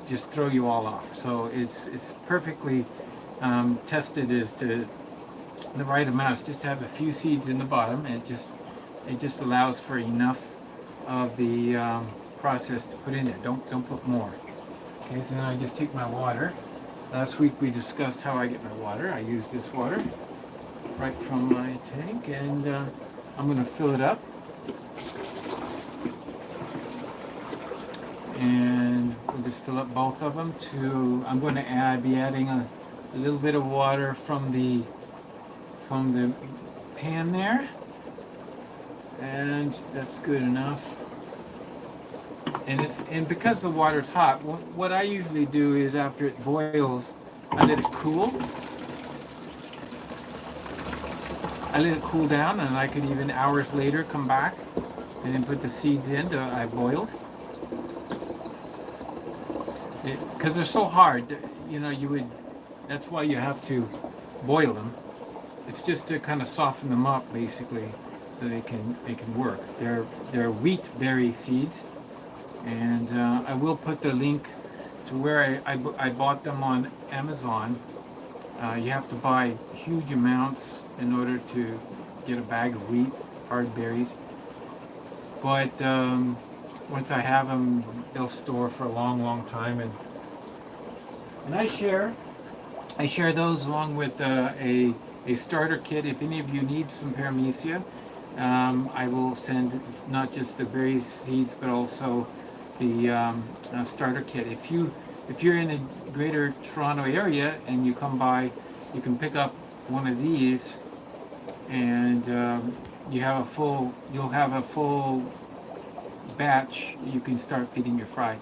just throw you all off. So it's perfectly tested as to the right amount. It's just to have a few seeds in the bottom, and it just allows for enough of the process to put in there. Don't put more. Okay, so then I just take my water. Last week we discussed how I get my water. I use this water right from my tank, and I'm going to fill it up. And we'll just fill up both of them I'm going to be adding a little bit of water from the pan there. And that's good enough. And because the water's hot, what I usually do is after it boils, I let it cool. I let it cool down, and I could even hours later come back and then put the seeds in that I boiled. Because they're so hard, that's why you have to boil them. It's just to kind of soften them up, basically, so they can work. They're wheat berry seeds. And I will put the link to where I bought them on Amazon. You have to buy huge amounts in order to get a bag of wheat, hard berries. But once I have them, they'll store for a long, long time. And I share those along with a starter kit. If any of you need some Paramecia, I will send not just the berry seeds, but also the starter kit. If you're in the greater Toronto area and you come by, you can pick up one of these, and you'll have a full batch. You can start feeding your fry.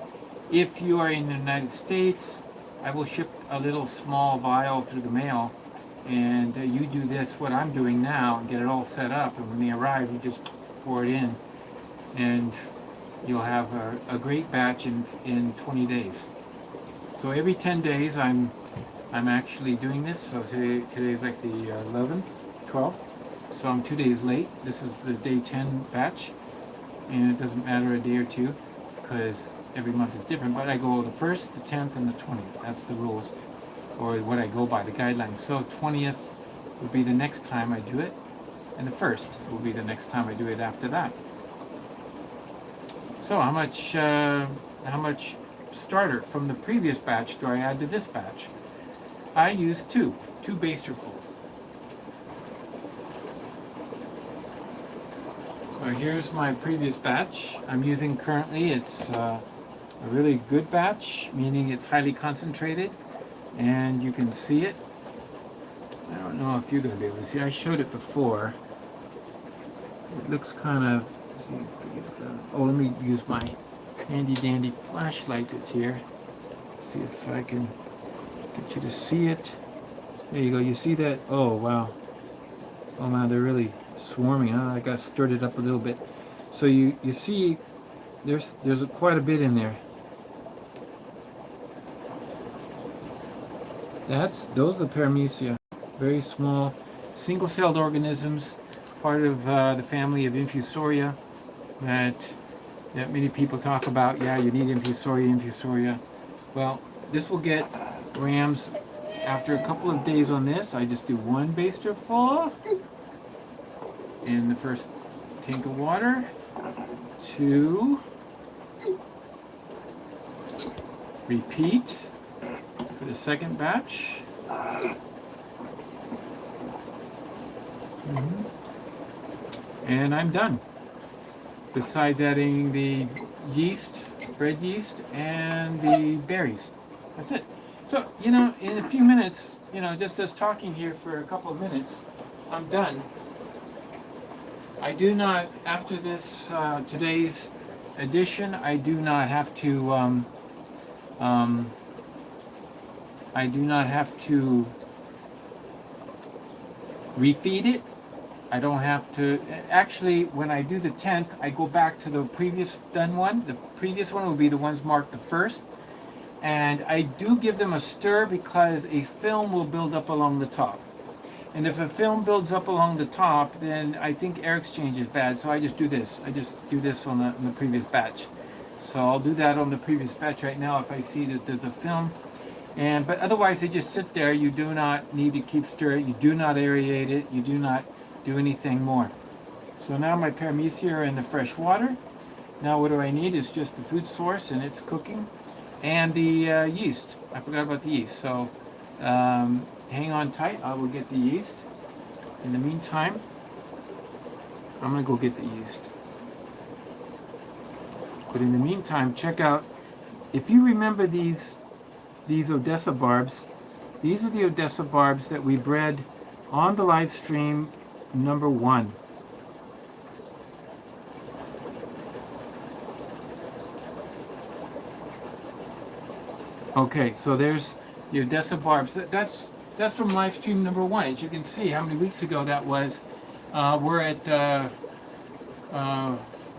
If you are in the United States, I will ship a little small vial through the mail, and you do what I'm doing now, and get it all set up, and when they arrive, you just pour it in, and you'll have a great batch in 20 days. So every 10 days I'm actually doing this. So today's like the 11th, 12th. So I'm 2 days late. This is the day 10 batch, and it doesn't matter a day or two because every month is different. But I go the 1st, the 10th, and the 20th. That's the rules, or what I go by, the guidelines. So 20th will be the next time I do it, and the 1st will be the next time I do it after that. So how much starter from the previous batch do I add to this batch? I use two basterfuls. So here's my previous batch I'm using currently. It's a really good batch, meaning it's highly concentrated, and you can see it. I don't know if you're going to be able to see. I showed it before. It looks kind of. Let me use my handy dandy flashlight that's here. See if I can get you to see it. There you go. You see that? Oh wow. Oh man, they're really swarming. I got stirred it up a little bit. So you see, there's quite a bit in there. Those are Paramecia, very small, single-celled organisms, part of the family of Infusoria that many people talk about. Yeah, you need Infusoria. Well, this will get rams after a couple of days on this. I just do one baster full in the first tank of water, 2, repeat for the second batch. And I'm done. Besides adding the yeast, bread yeast, and the berries. That's it. So, in a few minutes, just us talking here for a couple of minutes, I'm done. I do not, after this, today's edition, I do not have to, refeed it. I don't have to, actually, when I do the 10th, I go back to the previous done one. The previous one will be the ones marked the first. And I do give them a stir because a film will build up along the top. And if a film builds up along the top, then I think air exchange is bad. So I just do this. I just do this on the previous batch. So I'll do that on the previous batch right now if I see that there's a film. But otherwise they just sit there. You do not need to keep stirring. You do not aerate it. You do not do anything more. So now my Paramecia are in the fresh water. Now what do I need is just the food source, and it's cooking, and the yeast. I forgot about the yeast. So hang on tight. I will get the yeast. In the meantime, I'm going to go get the yeast. But in the meantime, check out, if you remember these Odessa barbs, these are the Odessa barbs that we bred on the live stream number 1. Okay, so there's the Odessa barbs. That's from live stream number 1. As you can see, how many weeks ago that was. We're at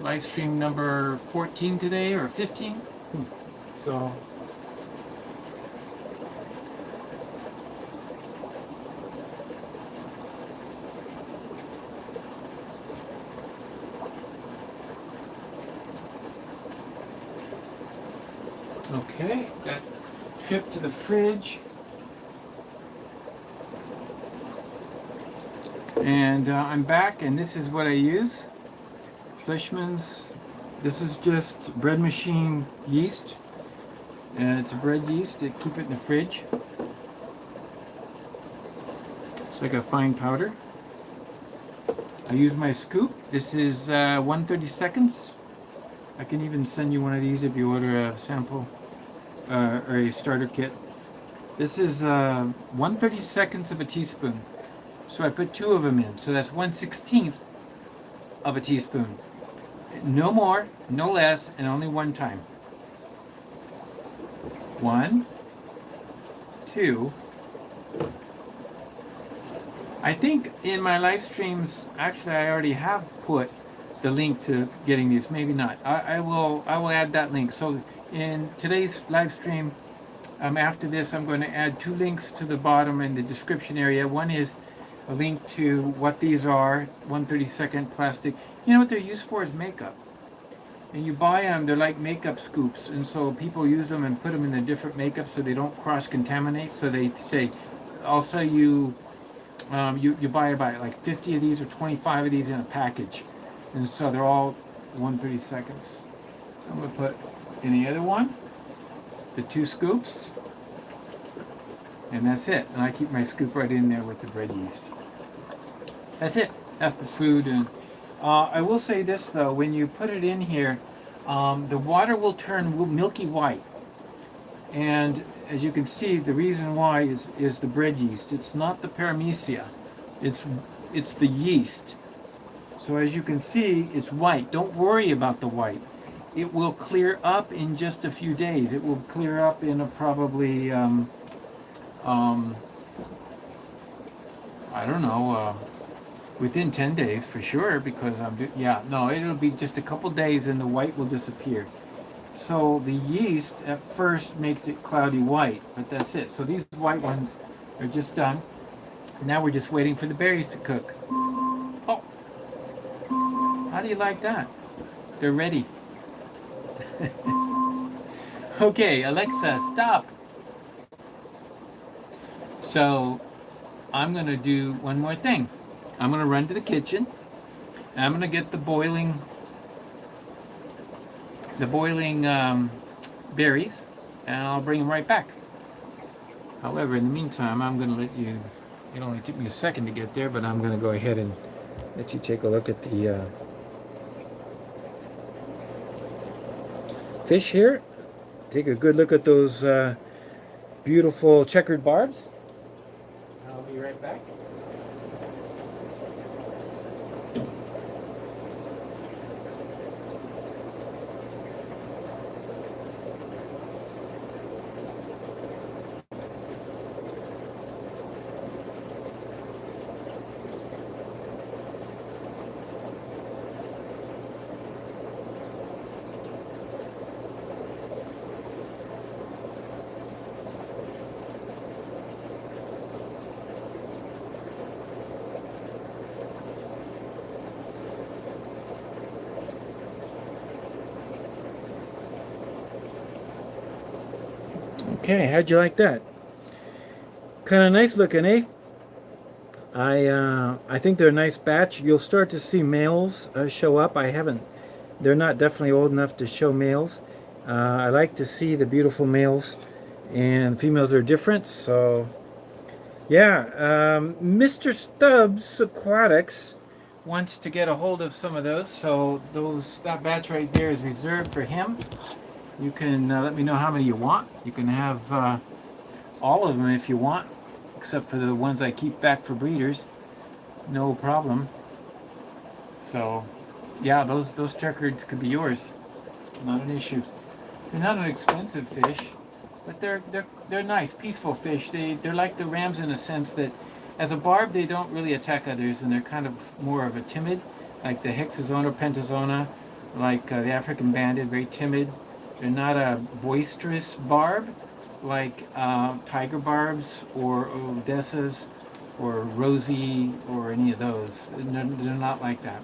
live stream number 14 today, or 15. So okay, got trip to the fridge. And I'm back, and this is what I use. Fleischmann's. This is just bread machine yeast. And it's bread yeast to keep it in the fridge. It's like a fine powder. I use my scoop. This is 1/32. I can even send you one of these if you order a sample or a starter kit. This is 1/32 of a teaspoon. So I put 2 of them in. So that's 1/16 of a teaspoon. No more, no less, and only one time. 1, 2. I think in my live streams, actually I already have put the link to getting these. Maybe not. I will add that link. So in today's live stream, after this, I'm going to add 2 links to the bottom in the description area. One is a link to what these are, 1/32 plastic. You know what they're used for is makeup. And you buy them, they're like makeup scoops. And so people use them and put them in the different makeup so they don't cross-contaminate. So they say, also you buy about like 50 of these or 25 of these in a package. And so they're all 1/32. So I'm going to put in the other one, the 2 scoops. And that's it. And I keep my scoop right in there with the bread yeast. That's it. That's the food. And I will say this though, when you put it in here, the water will turn milky white. And as you can see, the reason why is the bread yeast. It's not the Paramecia. It's the yeast. So as you can see, it's white. Don't worry about the white. It will clear up in just a few days. It will clear up in a probably I don't know, within 10 days for sure, because it'll be just a couple days and the white will disappear. So the yeast at first makes it cloudy white, but that's it. So these white ones are just done. Now we're just waiting for the berries to cook. Oh, how do you like that? They're ready. Okay, Alexa, stop. So I'm going to do one more thing. I'm going to run to the kitchen. And I'm going to get the boiling berries, and I'll bring them right back. However, in the meantime, I'm going to let you. It only took me a second to get there, but I'm going to go ahead and let you take a look at the fish here. Take a good look at those beautiful checkered barbs. I'll be right back. Okay, how'd you like that? Kind of nice looking, eh? I think they're a nice batch. You'll start to see males show up. They're not definitely old enough to show males. I like to see the beautiful males, and females are different. So, yeah, Mr. Stubbs Aquatics wants to get a hold of some of those. So that batch right there is reserved for him. You can let me know how many you want. You can have all of them if you want, except for the ones I keep back for breeders. No problem. So, yeah, those checkers could be yours. Not an issue. They're not an expensive fish, but they're nice, peaceful fish. They're like the rams in a sense that, as a barb, they don't really attack others, and they're kind of more of a timid, like the Hexazona, Pentazona, like the African banded, very timid. They're not a boisterous barb like tiger barbs or Odessas or rosy or any of those. They're not like that.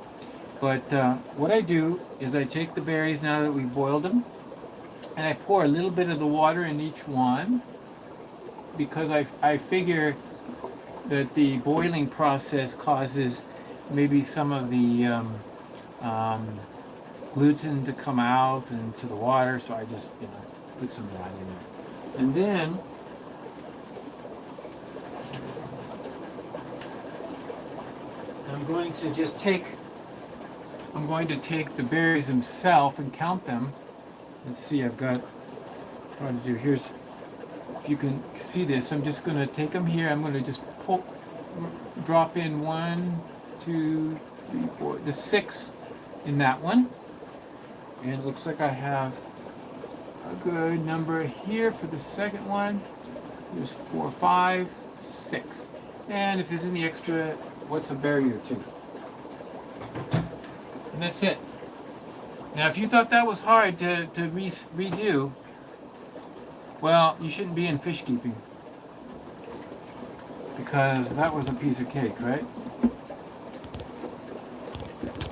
But what I do is I take the berries now that we boiled them, and I pour a little bit of the water in each one, because I figure that the boiling process causes maybe some of the gluten to come out into the water, so I just put some of that in there. And then I'm going to take the berries themselves and count them. Let's see, I've got what to do. Here's, if you can see this, I'm just going to take them here. I'm going to just drop in 1, 2, 3, 4, the 6 in that one. And it looks like I have a good number here for the second one. There's 4, 5, 6. And if there's any extra, what's a berry or two? And that's it. Now, if you thought that was hard to redo, well, you shouldn't be in fish keeping, because that was a piece of cake, right?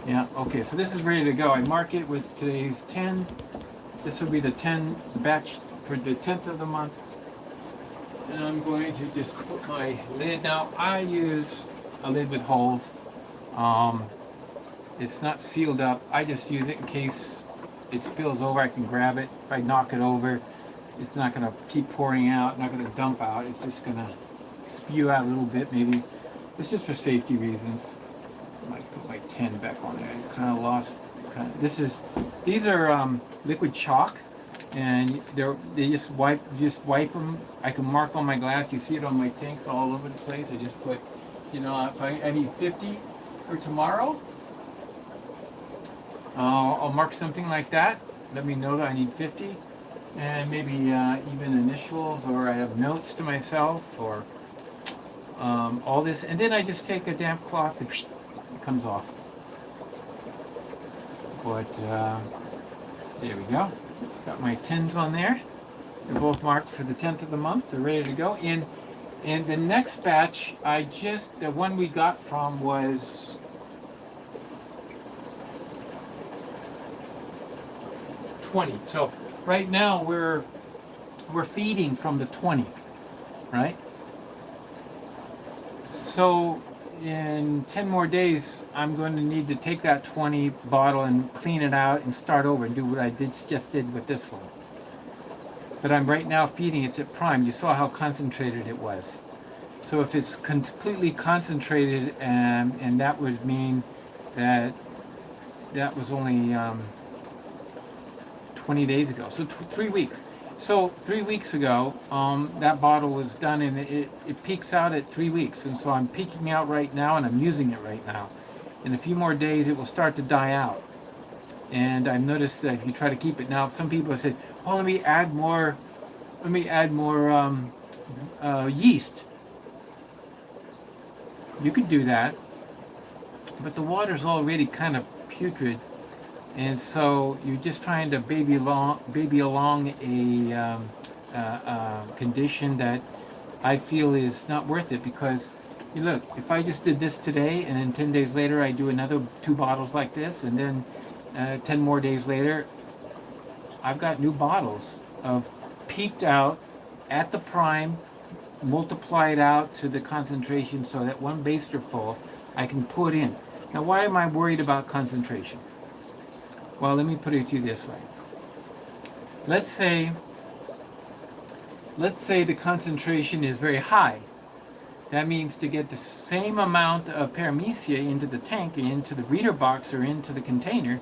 Yeah, okay, so this is ready to go. I mark it with today's 10. This will be the 10 batch for the 10th of the month. And I'm going to just put my lid. Now, I use a lid with holes. It's not sealed up. I just use it in case it spills over. I can grab it. If I knock it over, it's not going to keep pouring out, not going to dump out. It's just going to spew out a little bit, maybe. It's just for safety reasons. I might put my 10 back on there. I kind of lost. These are liquid chalk, and they just wipe them. I can mark on my glass. You see it on my tanks all over the place. I just put, if I need 50 for tomorrow, I'll mark something like that. Let me know that I need 50, and maybe even initials, or I have notes to myself, or all this. And then I just take a damp cloth and it comes off. But there we go. Got my tins on there. They're both marked for the 10th of the month. They're ready to go. In the next batch, the one we got from was 20. So right now we're feeding from the 20, right? So in 10 more days, I'm going to need to take that 20 bottle and clean it out and start over and do what I just did with this one. But I'm right now feeding it's at prime. You saw how concentrated it was. So if it's completely concentrated, and that would mean that was only 20 days ago. So 3 weeks. So 3 weeks ago, that bottle was done, and it peaks out at 3 weeks. And so I'm peaking out right now, and I'm using it right now. In a few more days, it will start to die out. And I've noticed that if you try to keep it now, some people have said, "Oh, let me add more yeast." You could do that, but the water's already kind of putrid, and so you're just trying to baby along a condition that I feel is not worth it. Because you look, if I just did this today, and then 10 days later I do another 2 bottles like this, and then 10 more days later, I've got new bottles of peaked out at the prime, multiplied out to the concentration, so that one baster full I can put in. Now, why am I worried about concentration? Well, let me put it to you this way. Let's say the concentration is very high. That means to get the same amount of Paramecia into the tank, into the breeder box, or into the container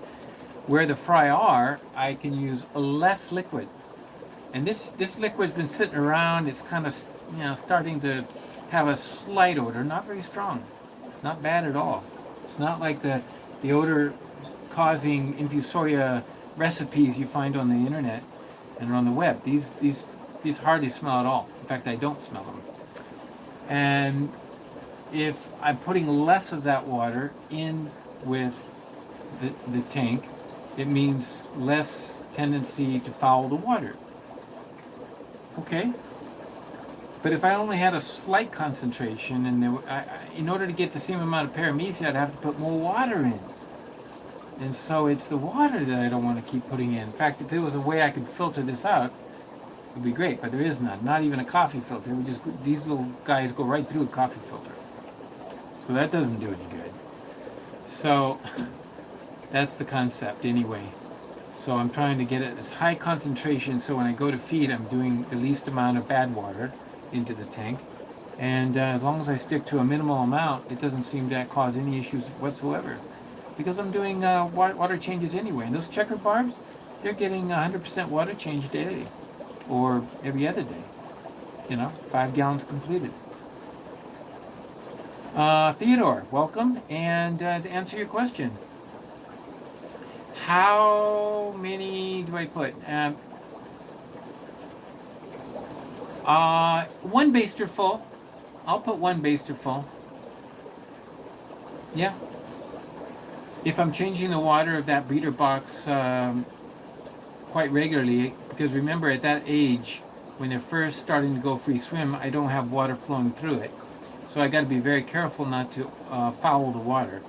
where the fry are, I can use less liquid. And this liquid's been sitting around. It's kind of, starting to have a slight odor, not very strong, not bad at all. It's not like the odor causing infusoria recipes you find on the internet and on the web. These hardly smell at all. In fact, I don't smell them. And if I'm putting less of that water in with the tank, it means less tendency to foul the water. Okay? But if I only had a slight concentration, and in order to get the same amount of Paramecia, I'd have to put more water in. And so it's the water that I don't want to keep putting in. In fact, if there was a way I could filter this out, it would be great, but there is none. Not even a coffee filter. These little guys go right through a coffee filter. So that doesn't do any good. So that's the concept anyway. So I'm trying to get it as high concentration, so when I go to feed, I'm doing the least amount of bad water into the tank. And as long as I stick to a minimal amount, it doesn't seem to cause any issues whatsoever. Because I'm doing water changes anyway. And those checkered barbs, they're getting 100% water change daily, or every other day. 5 gallons completed. Theodore, welcome. And to answer your question, how many do I put? One baster full. I'll put one baster full. Yeah. If I'm changing the water of that breeder box quite regularly, because remember, at that age, when they're first starting to go free swim, I don't have water flowing through it. So I got to be very careful not to foul the water.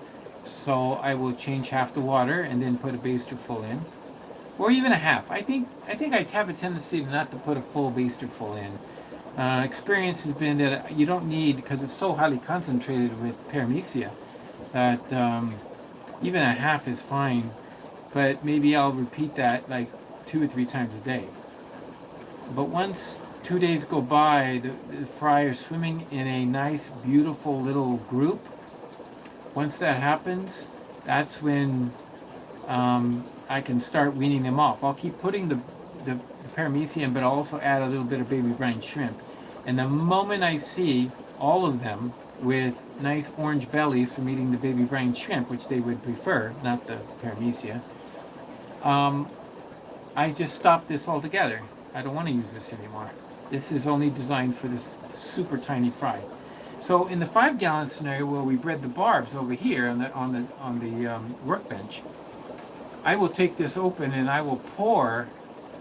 So I will change half the water and then put a baster full in, or even a half. I think I have a tendency not to put a full baster full in. Experience has been that you don't need, because it's so highly concentrated with Paramecia, that even a half is fine. But maybe I'll repeat that like 2 or 3 times a day. But once 2 days go by, the fry are swimming in a nice, beautiful little group. Once that happens, that's when I can start weaning them off. I'll keep putting the Paramecia in, but I'll also add a little bit of baby brine shrimp. And the moment I see all of them with nice orange bellies from eating the baby brine shrimp, which they would prefer, not the Paramecia, I just stop this altogether. I don't want to use this anymore. This is only designed for this super tiny fry. So in the 5-gallon scenario where we bred the barbs over here on the workbench, I will take this open and I will pour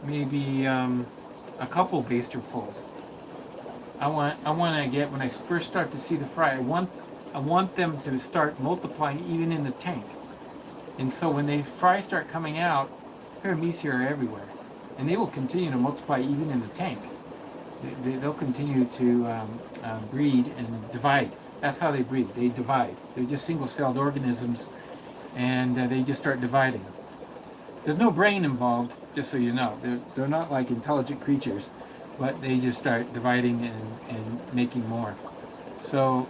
maybe a couple basterfuls. I want to get, when I first start to see the fry, I want them to start multiplying even in the tank. And so when the fry start coming out, Paramecia are everywhere, and they will continue to multiply even in the tank. They'll continue to breed and divide. That's how they breed. They divide. They're just single-celled organisms, and they just start dividing. There's no brain involved, just so you know. They're not like intelligent creatures, but they just start dividing and making more. So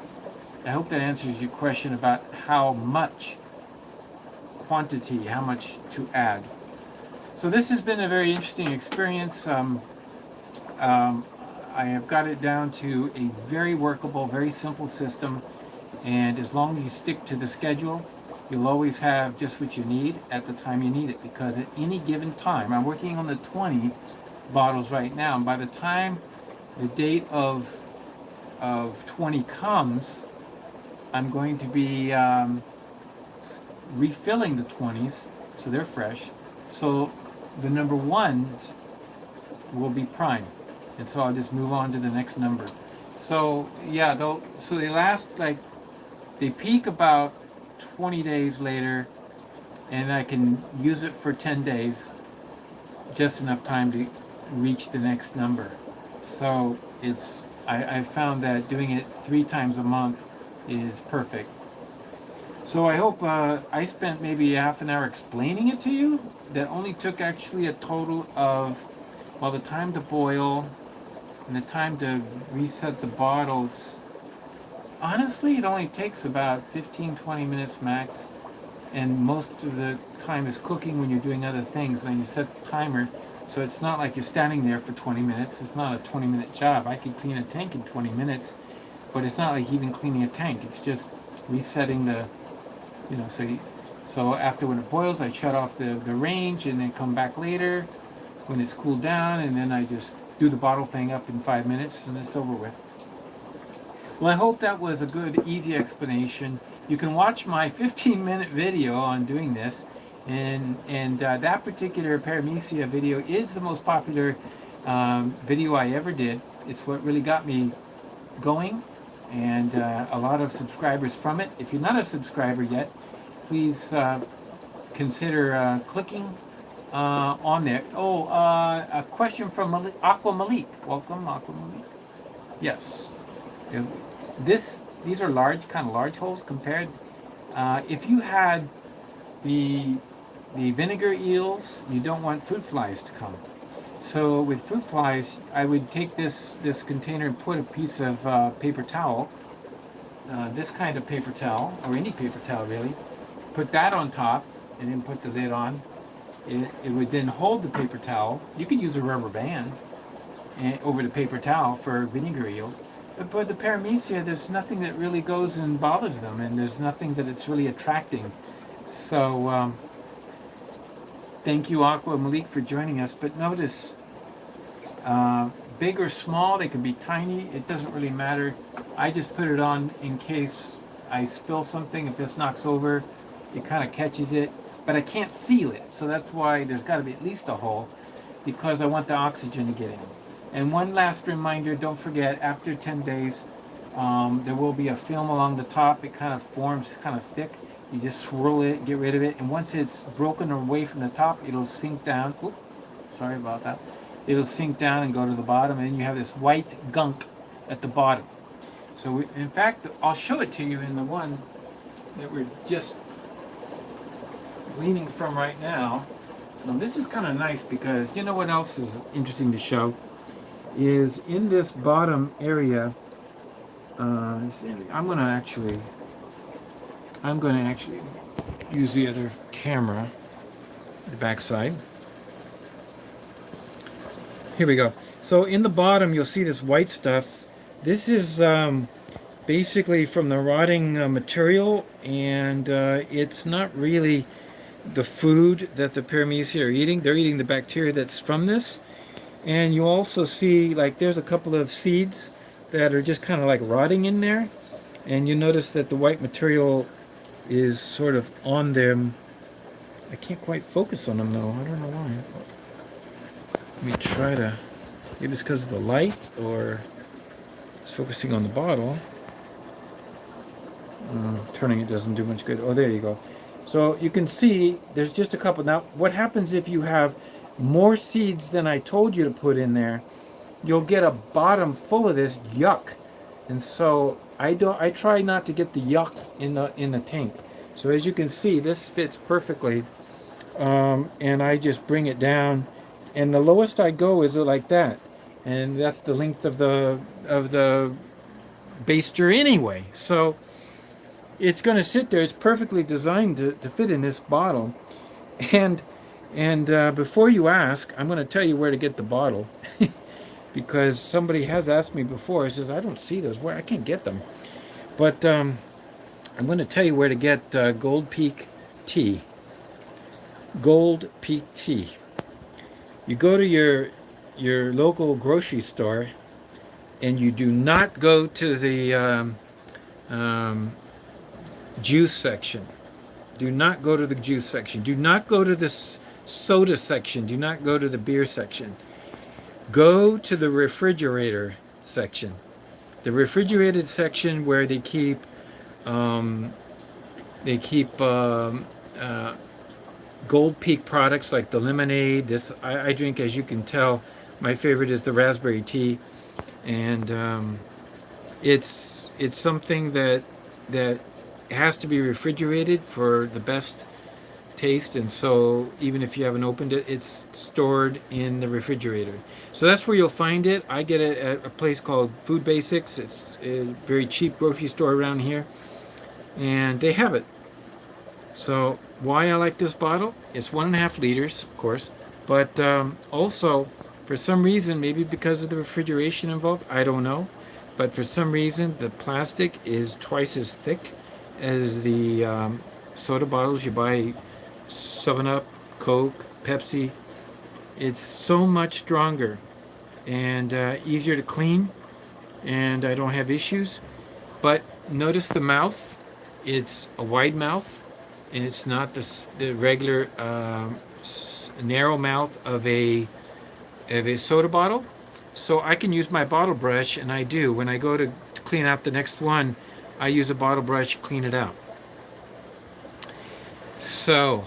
I hope that answers your question about how much quantity, how much to add. So this has been a very interesting experience. I have got it down to a very workable, very simple system, and as long as you stick to the schedule, you'll always have just what you need at the time you need it, because at any given time, I'm working on the 20 bottles right now, and by the time the date of 20 comes, I'm going to be refilling the 20s, so they're fresh. So the number ones will be prime, and so I'll just move on to the next number. So yeah, so they last, like, they peak about 20 days later, and I can use it for 10 days, just enough time to reach the next number. So I've found that doing it 3 times a month is perfect. So I hope I spent maybe half an hour explaining it to you. That only took actually a total of, well, the time to boil and the time to reset the bottles. Honestly, it only takes about 15-20 minutes max, and most of the time is cooking when you're doing other things, and you set the timer, so it's not like you're standing there for 20 minutes. It's not a 20-minute job. I could clean a tank in 20 minutes, but it's not like even cleaning a tank. It's just resetting the, so after when it boils, I shut off the range and then come back later when it's cooled down, and then I just do the bottle thing up in 5 minutes, and it's over with. Well, I hope that was a good, easy explanation. You can watch my 15-minute video on doing this, and that particular Paramecia video is the most popular video I ever did. It's what really got me going, and a lot of subscribers from it. If you're not a subscriber yet, please consider clicking on there. Oh, a question from Aqua Malik. Welcome, Aqua Malik. Yes. These are kind of large holes compared. If you had the vinegar eels, you don't want fruit flies to come. So with fruit flies, I would take this container and put a piece of paper towel, this kind of paper towel, or any paper towel really, put that on top, and then put the lid on. It would then hold the paper towel. You could use a rubber band over the paper towel for vinegar eels. But for the Paramecia, there's nothing that really goes and bothers them, and there's nothing that it's really attracting. So thank you, Aqua Malik, for joining us. But notice, big or small, they can be tiny. It doesn't really matter. I just put it on in case I spill something. If this knocks over, it kind of catches it. But I can't seal it, so that's why there's got to be at least a hole, because I want the oxygen to get in. And one last reminder, don't forget, after 10 days, there will be a film along the top. It kind of forms kind of thick. You just swirl it, get rid of it, and once it's broken away from the top, it'll sink down. Oops, sorry about that. It'll sink down and go to the bottom, and then you have this white gunk at the bottom. So in fact, I'll show it to you in the one that we're just gleaning from right now. Now this is kind of nice, because you know what else is interesting to show is in this bottom area. I'm going to actually use the other camera, the back side. Here we go. So in the bottom, you'll see this white stuff. This is basically from the rotting material, and it's not really the food that the Paramecia are eating. They're eating the bacteria that's from this. And you also see, like, there's a couple of seeds that are just kind of like rotting in there, and you notice that the white material is sort of on them. I can't quite focus on them though. I don't know why. Let me try to, maybe it's because of the light or it's focusing on the bottle. Turning it doesn't do much good. Oh, there you go. So you can see there's just a couple. Now, what happens if you have more seeds than I told you to put in there? You'll get a bottom full of this yuck. And so I try not to get the yuck in the tank. So as you can see, this fits perfectly. And I just bring it down, and the lowest I go is like that, and that's the length of the baster anyway. So it's going to sit there. It's perfectly designed to fit in this bottle. And before you ask, I'm going to tell you where to get the bottle. Because somebody has asked me before. I says, I don't see those. Where? I can't get them. But I'm going to tell you where to get Gold Peak tea. Gold Peak tea. You go to your local grocery store, and you do not go to the juice section. Do not go to the juice section. Do not go to the soda section. Do not go to the beer section. Go to the refrigerator section. The refrigerated section where they keep Gold Peak products like the lemonade. This I drink, as you can tell. My favorite is the raspberry tea, and it's something that has to be refrigerated for the best taste. And so even if you haven't opened it, it's stored in the refrigerator. So that's where you'll find it. I get it at a place called Food Basics. It's a very cheap grocery store around here, and they have it. So why I like this bottle? It's 1.5 liters, of course, but also for some reason, maybe because of the refrigeration involved, I don't know, but for some reason the plastic is twice as thick as the soda bottles you buy, 7-Up, Coke, Pepsi. It's so much stronger and easier to clean, and I don't have issues. But notice the mouth. It's a wide mouth, and it's not the regular narrow mouth of a soda bottle. So I can use my bottle brush, and I do. When I go to clean out the next one, I use a bottle brush to clean it out. So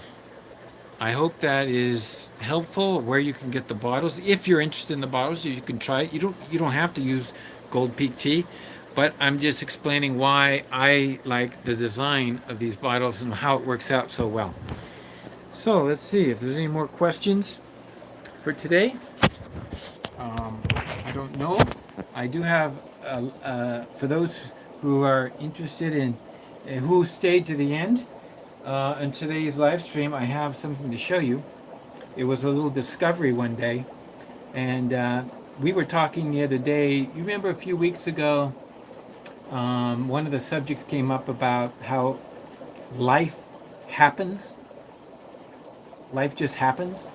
I hope that is helpful, where you can get the bottles. If you're interested in the bottles, you can try it. You don't have to use Gold Peak tea, but I'm just explaining why I like the design of these bottles and how it works out so well. So let's see if there's any more questions for today. I don't know. I do have, for those who are interested in, who stayed to the end, in today's live stream, I have something to show you. It was a little discovery one day, and we were talking the other day. You remember a few weeks ago, one of the subjects came up about how life happens. Life just happens,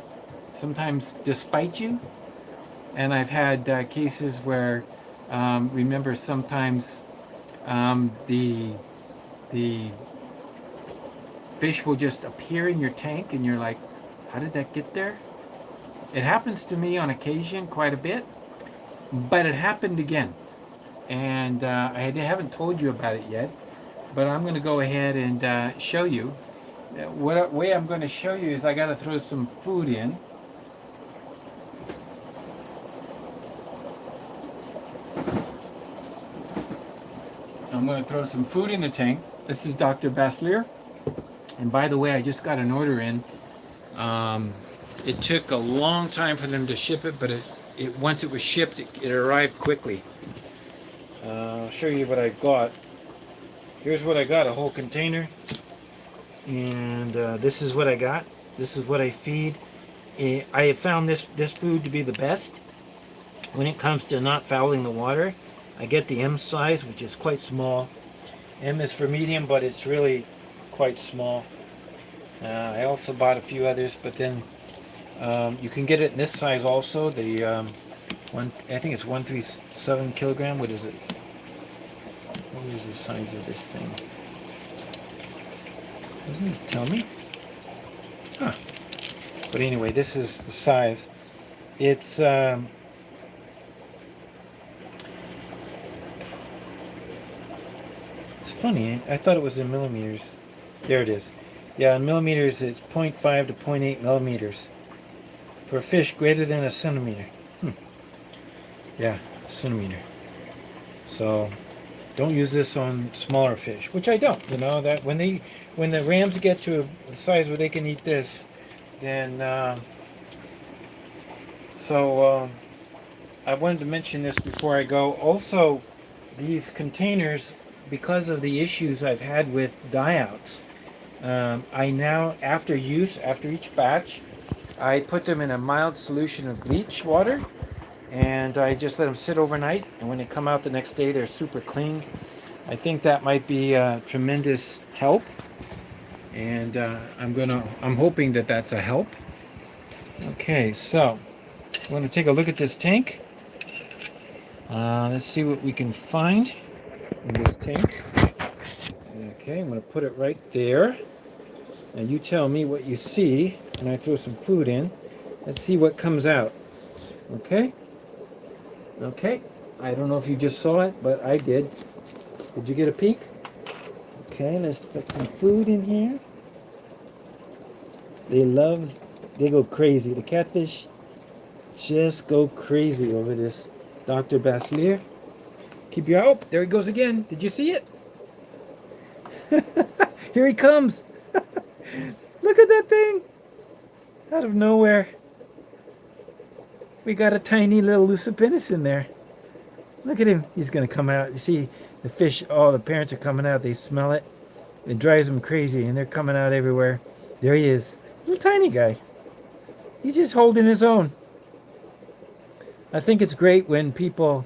sometimes despite you. And I've had cases where, remember, sometimes the fish will just appear in your tank, and you're like, how did that get there? It happens to me on occasion quite a bit, but it happened again. And I haven't told you about it yet, but I'm going to go ahead and show you. What way I'm going to show you is I got to throw some food in. I'm going to throw some food in the tank. This is Dr. Baslier. And by the way, I just got an order in. It took a long time for them to ship it, but once it was shipped, it arrived quickly. I'll show you what I got. Here's what I got, a whole container. And this is what I got. This is what I feed. I have found this food to be the best when it comes to not fouling the water. I get the M size, which is quite small. M is for medium, but it's really quite small. I also bought a few others, but then you can get it in this size also. The I think it's 137 kilogram. What is it? What is the size of this thing? Doesn't it tell me? Huh. But anyway, this is the size. It's it's funny. I thought it was in millimeters. There it is. Yeah, in millimeters, it's zero point 0.5 to zero point 0.8 millimeters for a fish greater than a centimeter. Hmm. Yeah, a centimeter. So don't use this on smaller fish, which I don't. You know that when the rams get to a size where they can eat this, then I wanted to mention this before I go. Also, these containers, because of the issues I've had with die-outs, I now, after use, after each batch, I put them in a mild solution of bleach water, and I just let them sit overnight. And when they come out the next day, they're super clean. I think that might be a tremendous help, and I'm hoping that that's a help. Okay, so I want to take a look at this tank. Let's see what we can find in this tank. Okay, I'm going to put it right there. Now you tell me what you see, and I throw some food in. Let's see what comes out. Okay? Okay. I don't know if you just saw it, but I did. Did you get a peek? Okay, let's put some food in here. They go crazy. The catfish just go crazy over this Dr. Basilier. Keep your eye. Oh, there he goes again. Did you see it? Here he comes. Look at that thing. Out of nowhere. We got a tiny little Lucipennis in there. Look at him. He's going to come out. You see the fish, all the parents are coming out. They smell it. It drives them crazy, and they're coming out everywhere. There he is. Little tiny guy. He's just holding his own. I think it's great when people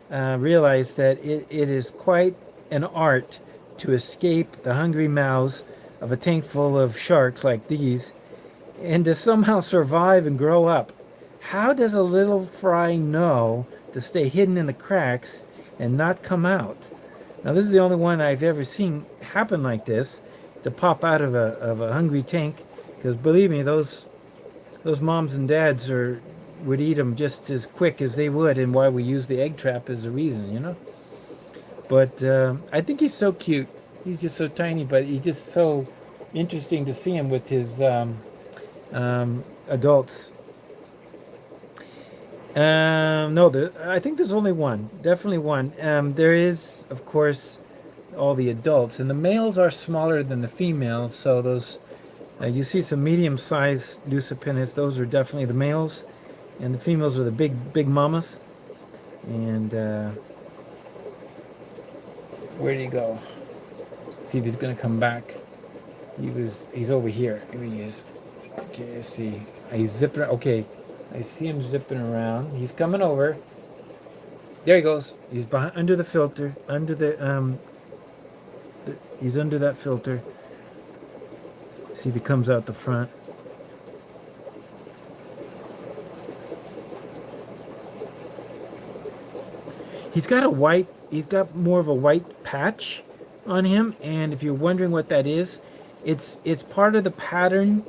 realize that it is quite an art to escape the hungry mouths of a tank full of sharks like these and to somehow survive and grow up. How does a little fry know to stay hidden in the cracks and not come out? Now this is the only one I've ever seen happen like this, to pop out of a hungry tank, because believe me, those moms and dads would eat them just as quick as they would, and why we use the egg trap is the reason, you know. But I think he's so cute. He's just so tiny, but he's just so interesting to see him with his adults. No, I think there's only one. Definitely one. There is, of course, all the adults, and the males are smaller than the females. So those, you see some medium-sized Lucipennis. Those are definitely the males, and the females are the big mamas. And where did he go? See if he's gonna come back. He's over here. Here he is. Okay, let's see. He's zipping. Okay. I see him zipping around. He's coming over. There he goes. He's behind, under the filter. He's under that filter. See if he comes out the front. He's got more of a white patch on him, and if you're wondering what that is, it's part of the pattern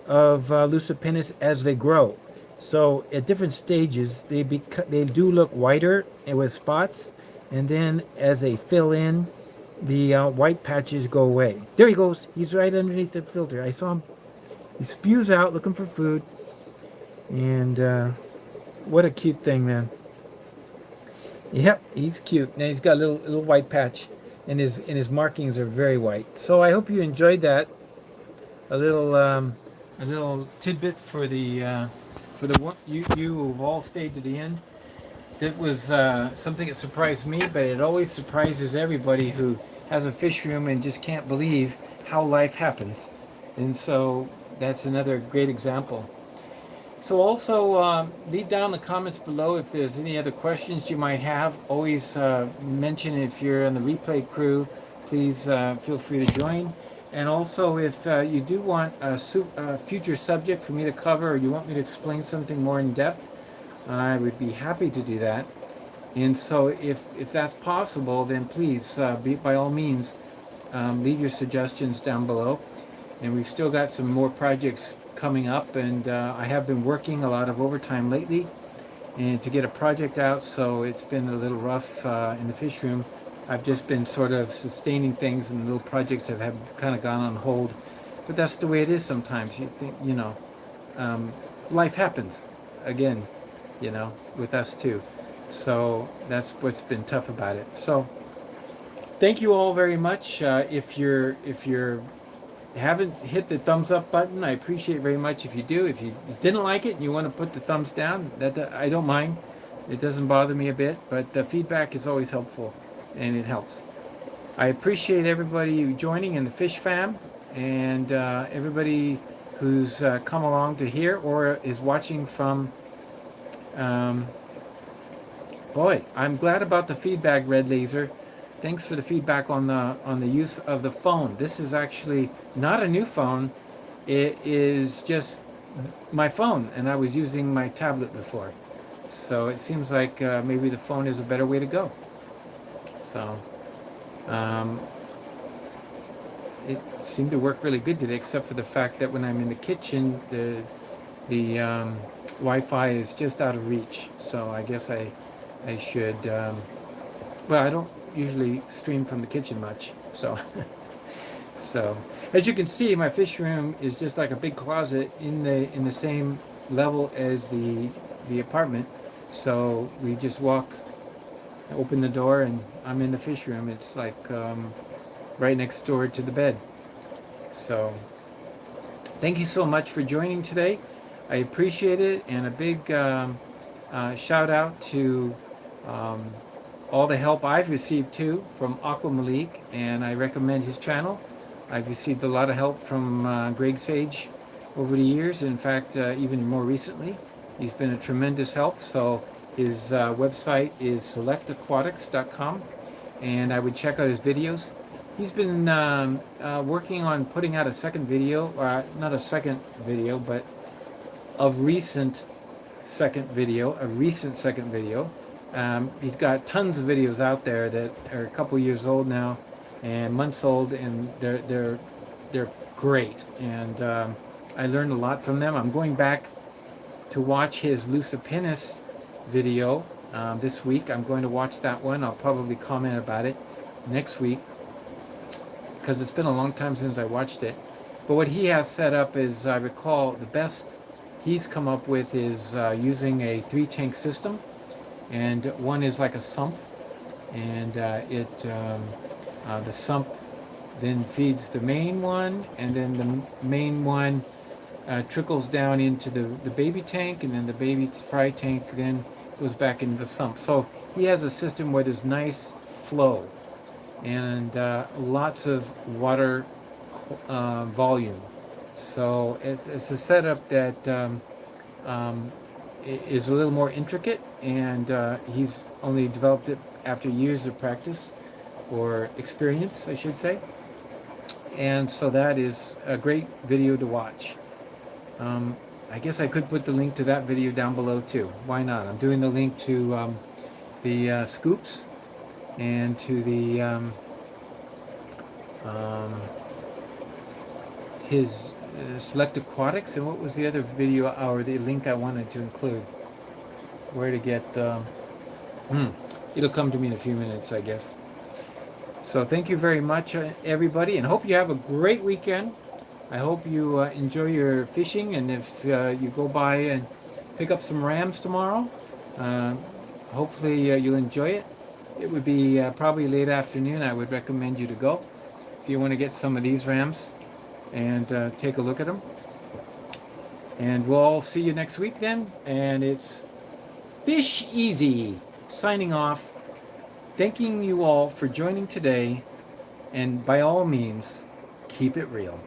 of Lucipennis as they grow. So at different stages, they do look whiter and with spots, and then as they fill in, the white patches go away. There he goes. He's right underneath the filter. I saw him. He spews out looking for food, and what a cute thing, man. Yep, he's cute. Now he's got a little white patch, and his markings are very white. So I hope you enjoyed that. A little tidbit for the one you who've all stayed to the end. That was something that surprised me, but it always surprises everybody who has a fish room and just can't believe how life happens. And so that's another great example. So also leave down in the comments below if there's any other questions you might have. Always mention if you're on the replay crew, please feel free to join. And also if you do want a future subject for me to cover, or you want me to explain something more in depth, I would be happy to do that. And so if that's possible, then please, by all means, leave your suggestions down below. and we've still got some more projects coming up, and I have been working a lot of overtime lately and to get a project out, so it's been a little rough in the fish room. I've just been sort of sustaining things, and little projects have kind of gone on hold. But that's the way it is sometimes. You think, life happens again, with us too. So that's what's been tough about it. So thank you all very much. If you're haven't hit the thumbs up button, I appreciate very much if you do. If you didn't like it and you want to put the thumbs down, that I don't mind. It doesn't bother me a bit, but the feedback is always helpful, and it helps. I appreciate everybody joining in the Fish Fam, and everybody who's come along to here or is watching from. Boy, I'm glad about the feedback, Red Laser. Thanks for the feedback on the use of the phone. This is actually not a new phone. It is just my phone, and I was using my tablet before. So it seems like maybe the phone is a better way to go. So it seemed to work really good today, except for the fact that when I'm in the kitchen, the Wi-Fi is just out of reach. So I guess I should. Well, I don't usually stream from the kitchen much, so so as you can see, my fish room is just like a big closet in the same level as the apartment. So we just walk, open the door, and I'm in the fish room. It's like right next door to the bed. So thank you so much for joining today. I appreciate it, and a big shout out to all the help I've received too from Aqua Malik, and I recommend his channel. I've received a lot of help from Greg Sage over the years. In fact, even more recently, he's been a tremendous help. So his website is selectaquatics.com, and I would check out his videos. He's been working on putting out a second video, or not a second video, but a recent second video. He's got tons of videos out there that are a couple years old now, and months old, and they're great. And I learned a lot from them. I'm going back to watch his Lucipennis video this week. I'm going to watch that one. I'll probably comment about it next week, because it's been a long time since I watched it. But what he has set up is, I recall, the best he's come up with is using a 3-tank system. And one is like a sump, and the sump then feeds the main one, and then the main one trickles down into the baby tank, and then the baby fry tank then goes back into the sump. So he has a system where there's nice flow and lots of water volume. So it's a setup that is a little more intricate, and he's only developed it after years of practice, or experience, I should say. And so that is a great video to watch. I guess I could put the link to that video down below too. Why not? I'm doing the link to the scoops and to the his Select Aquatics, and what was the other video or the link I wanted to include? Where to get it'll come to me in a few minutes, I guess. So thank you very much, everybody, and hope you have a great weekend. I hope you enjoy your fishing, and if you go by and pick up some rams tomorrow, hopefully you'll enjoy it. It would be probably late afternoon. I would recommend you to go if you want to get some of these rams and take a look at them. And we'll all see you next week then. And it's Fish Easy signing off, thanking you all for joining today, and by all means, keep it real.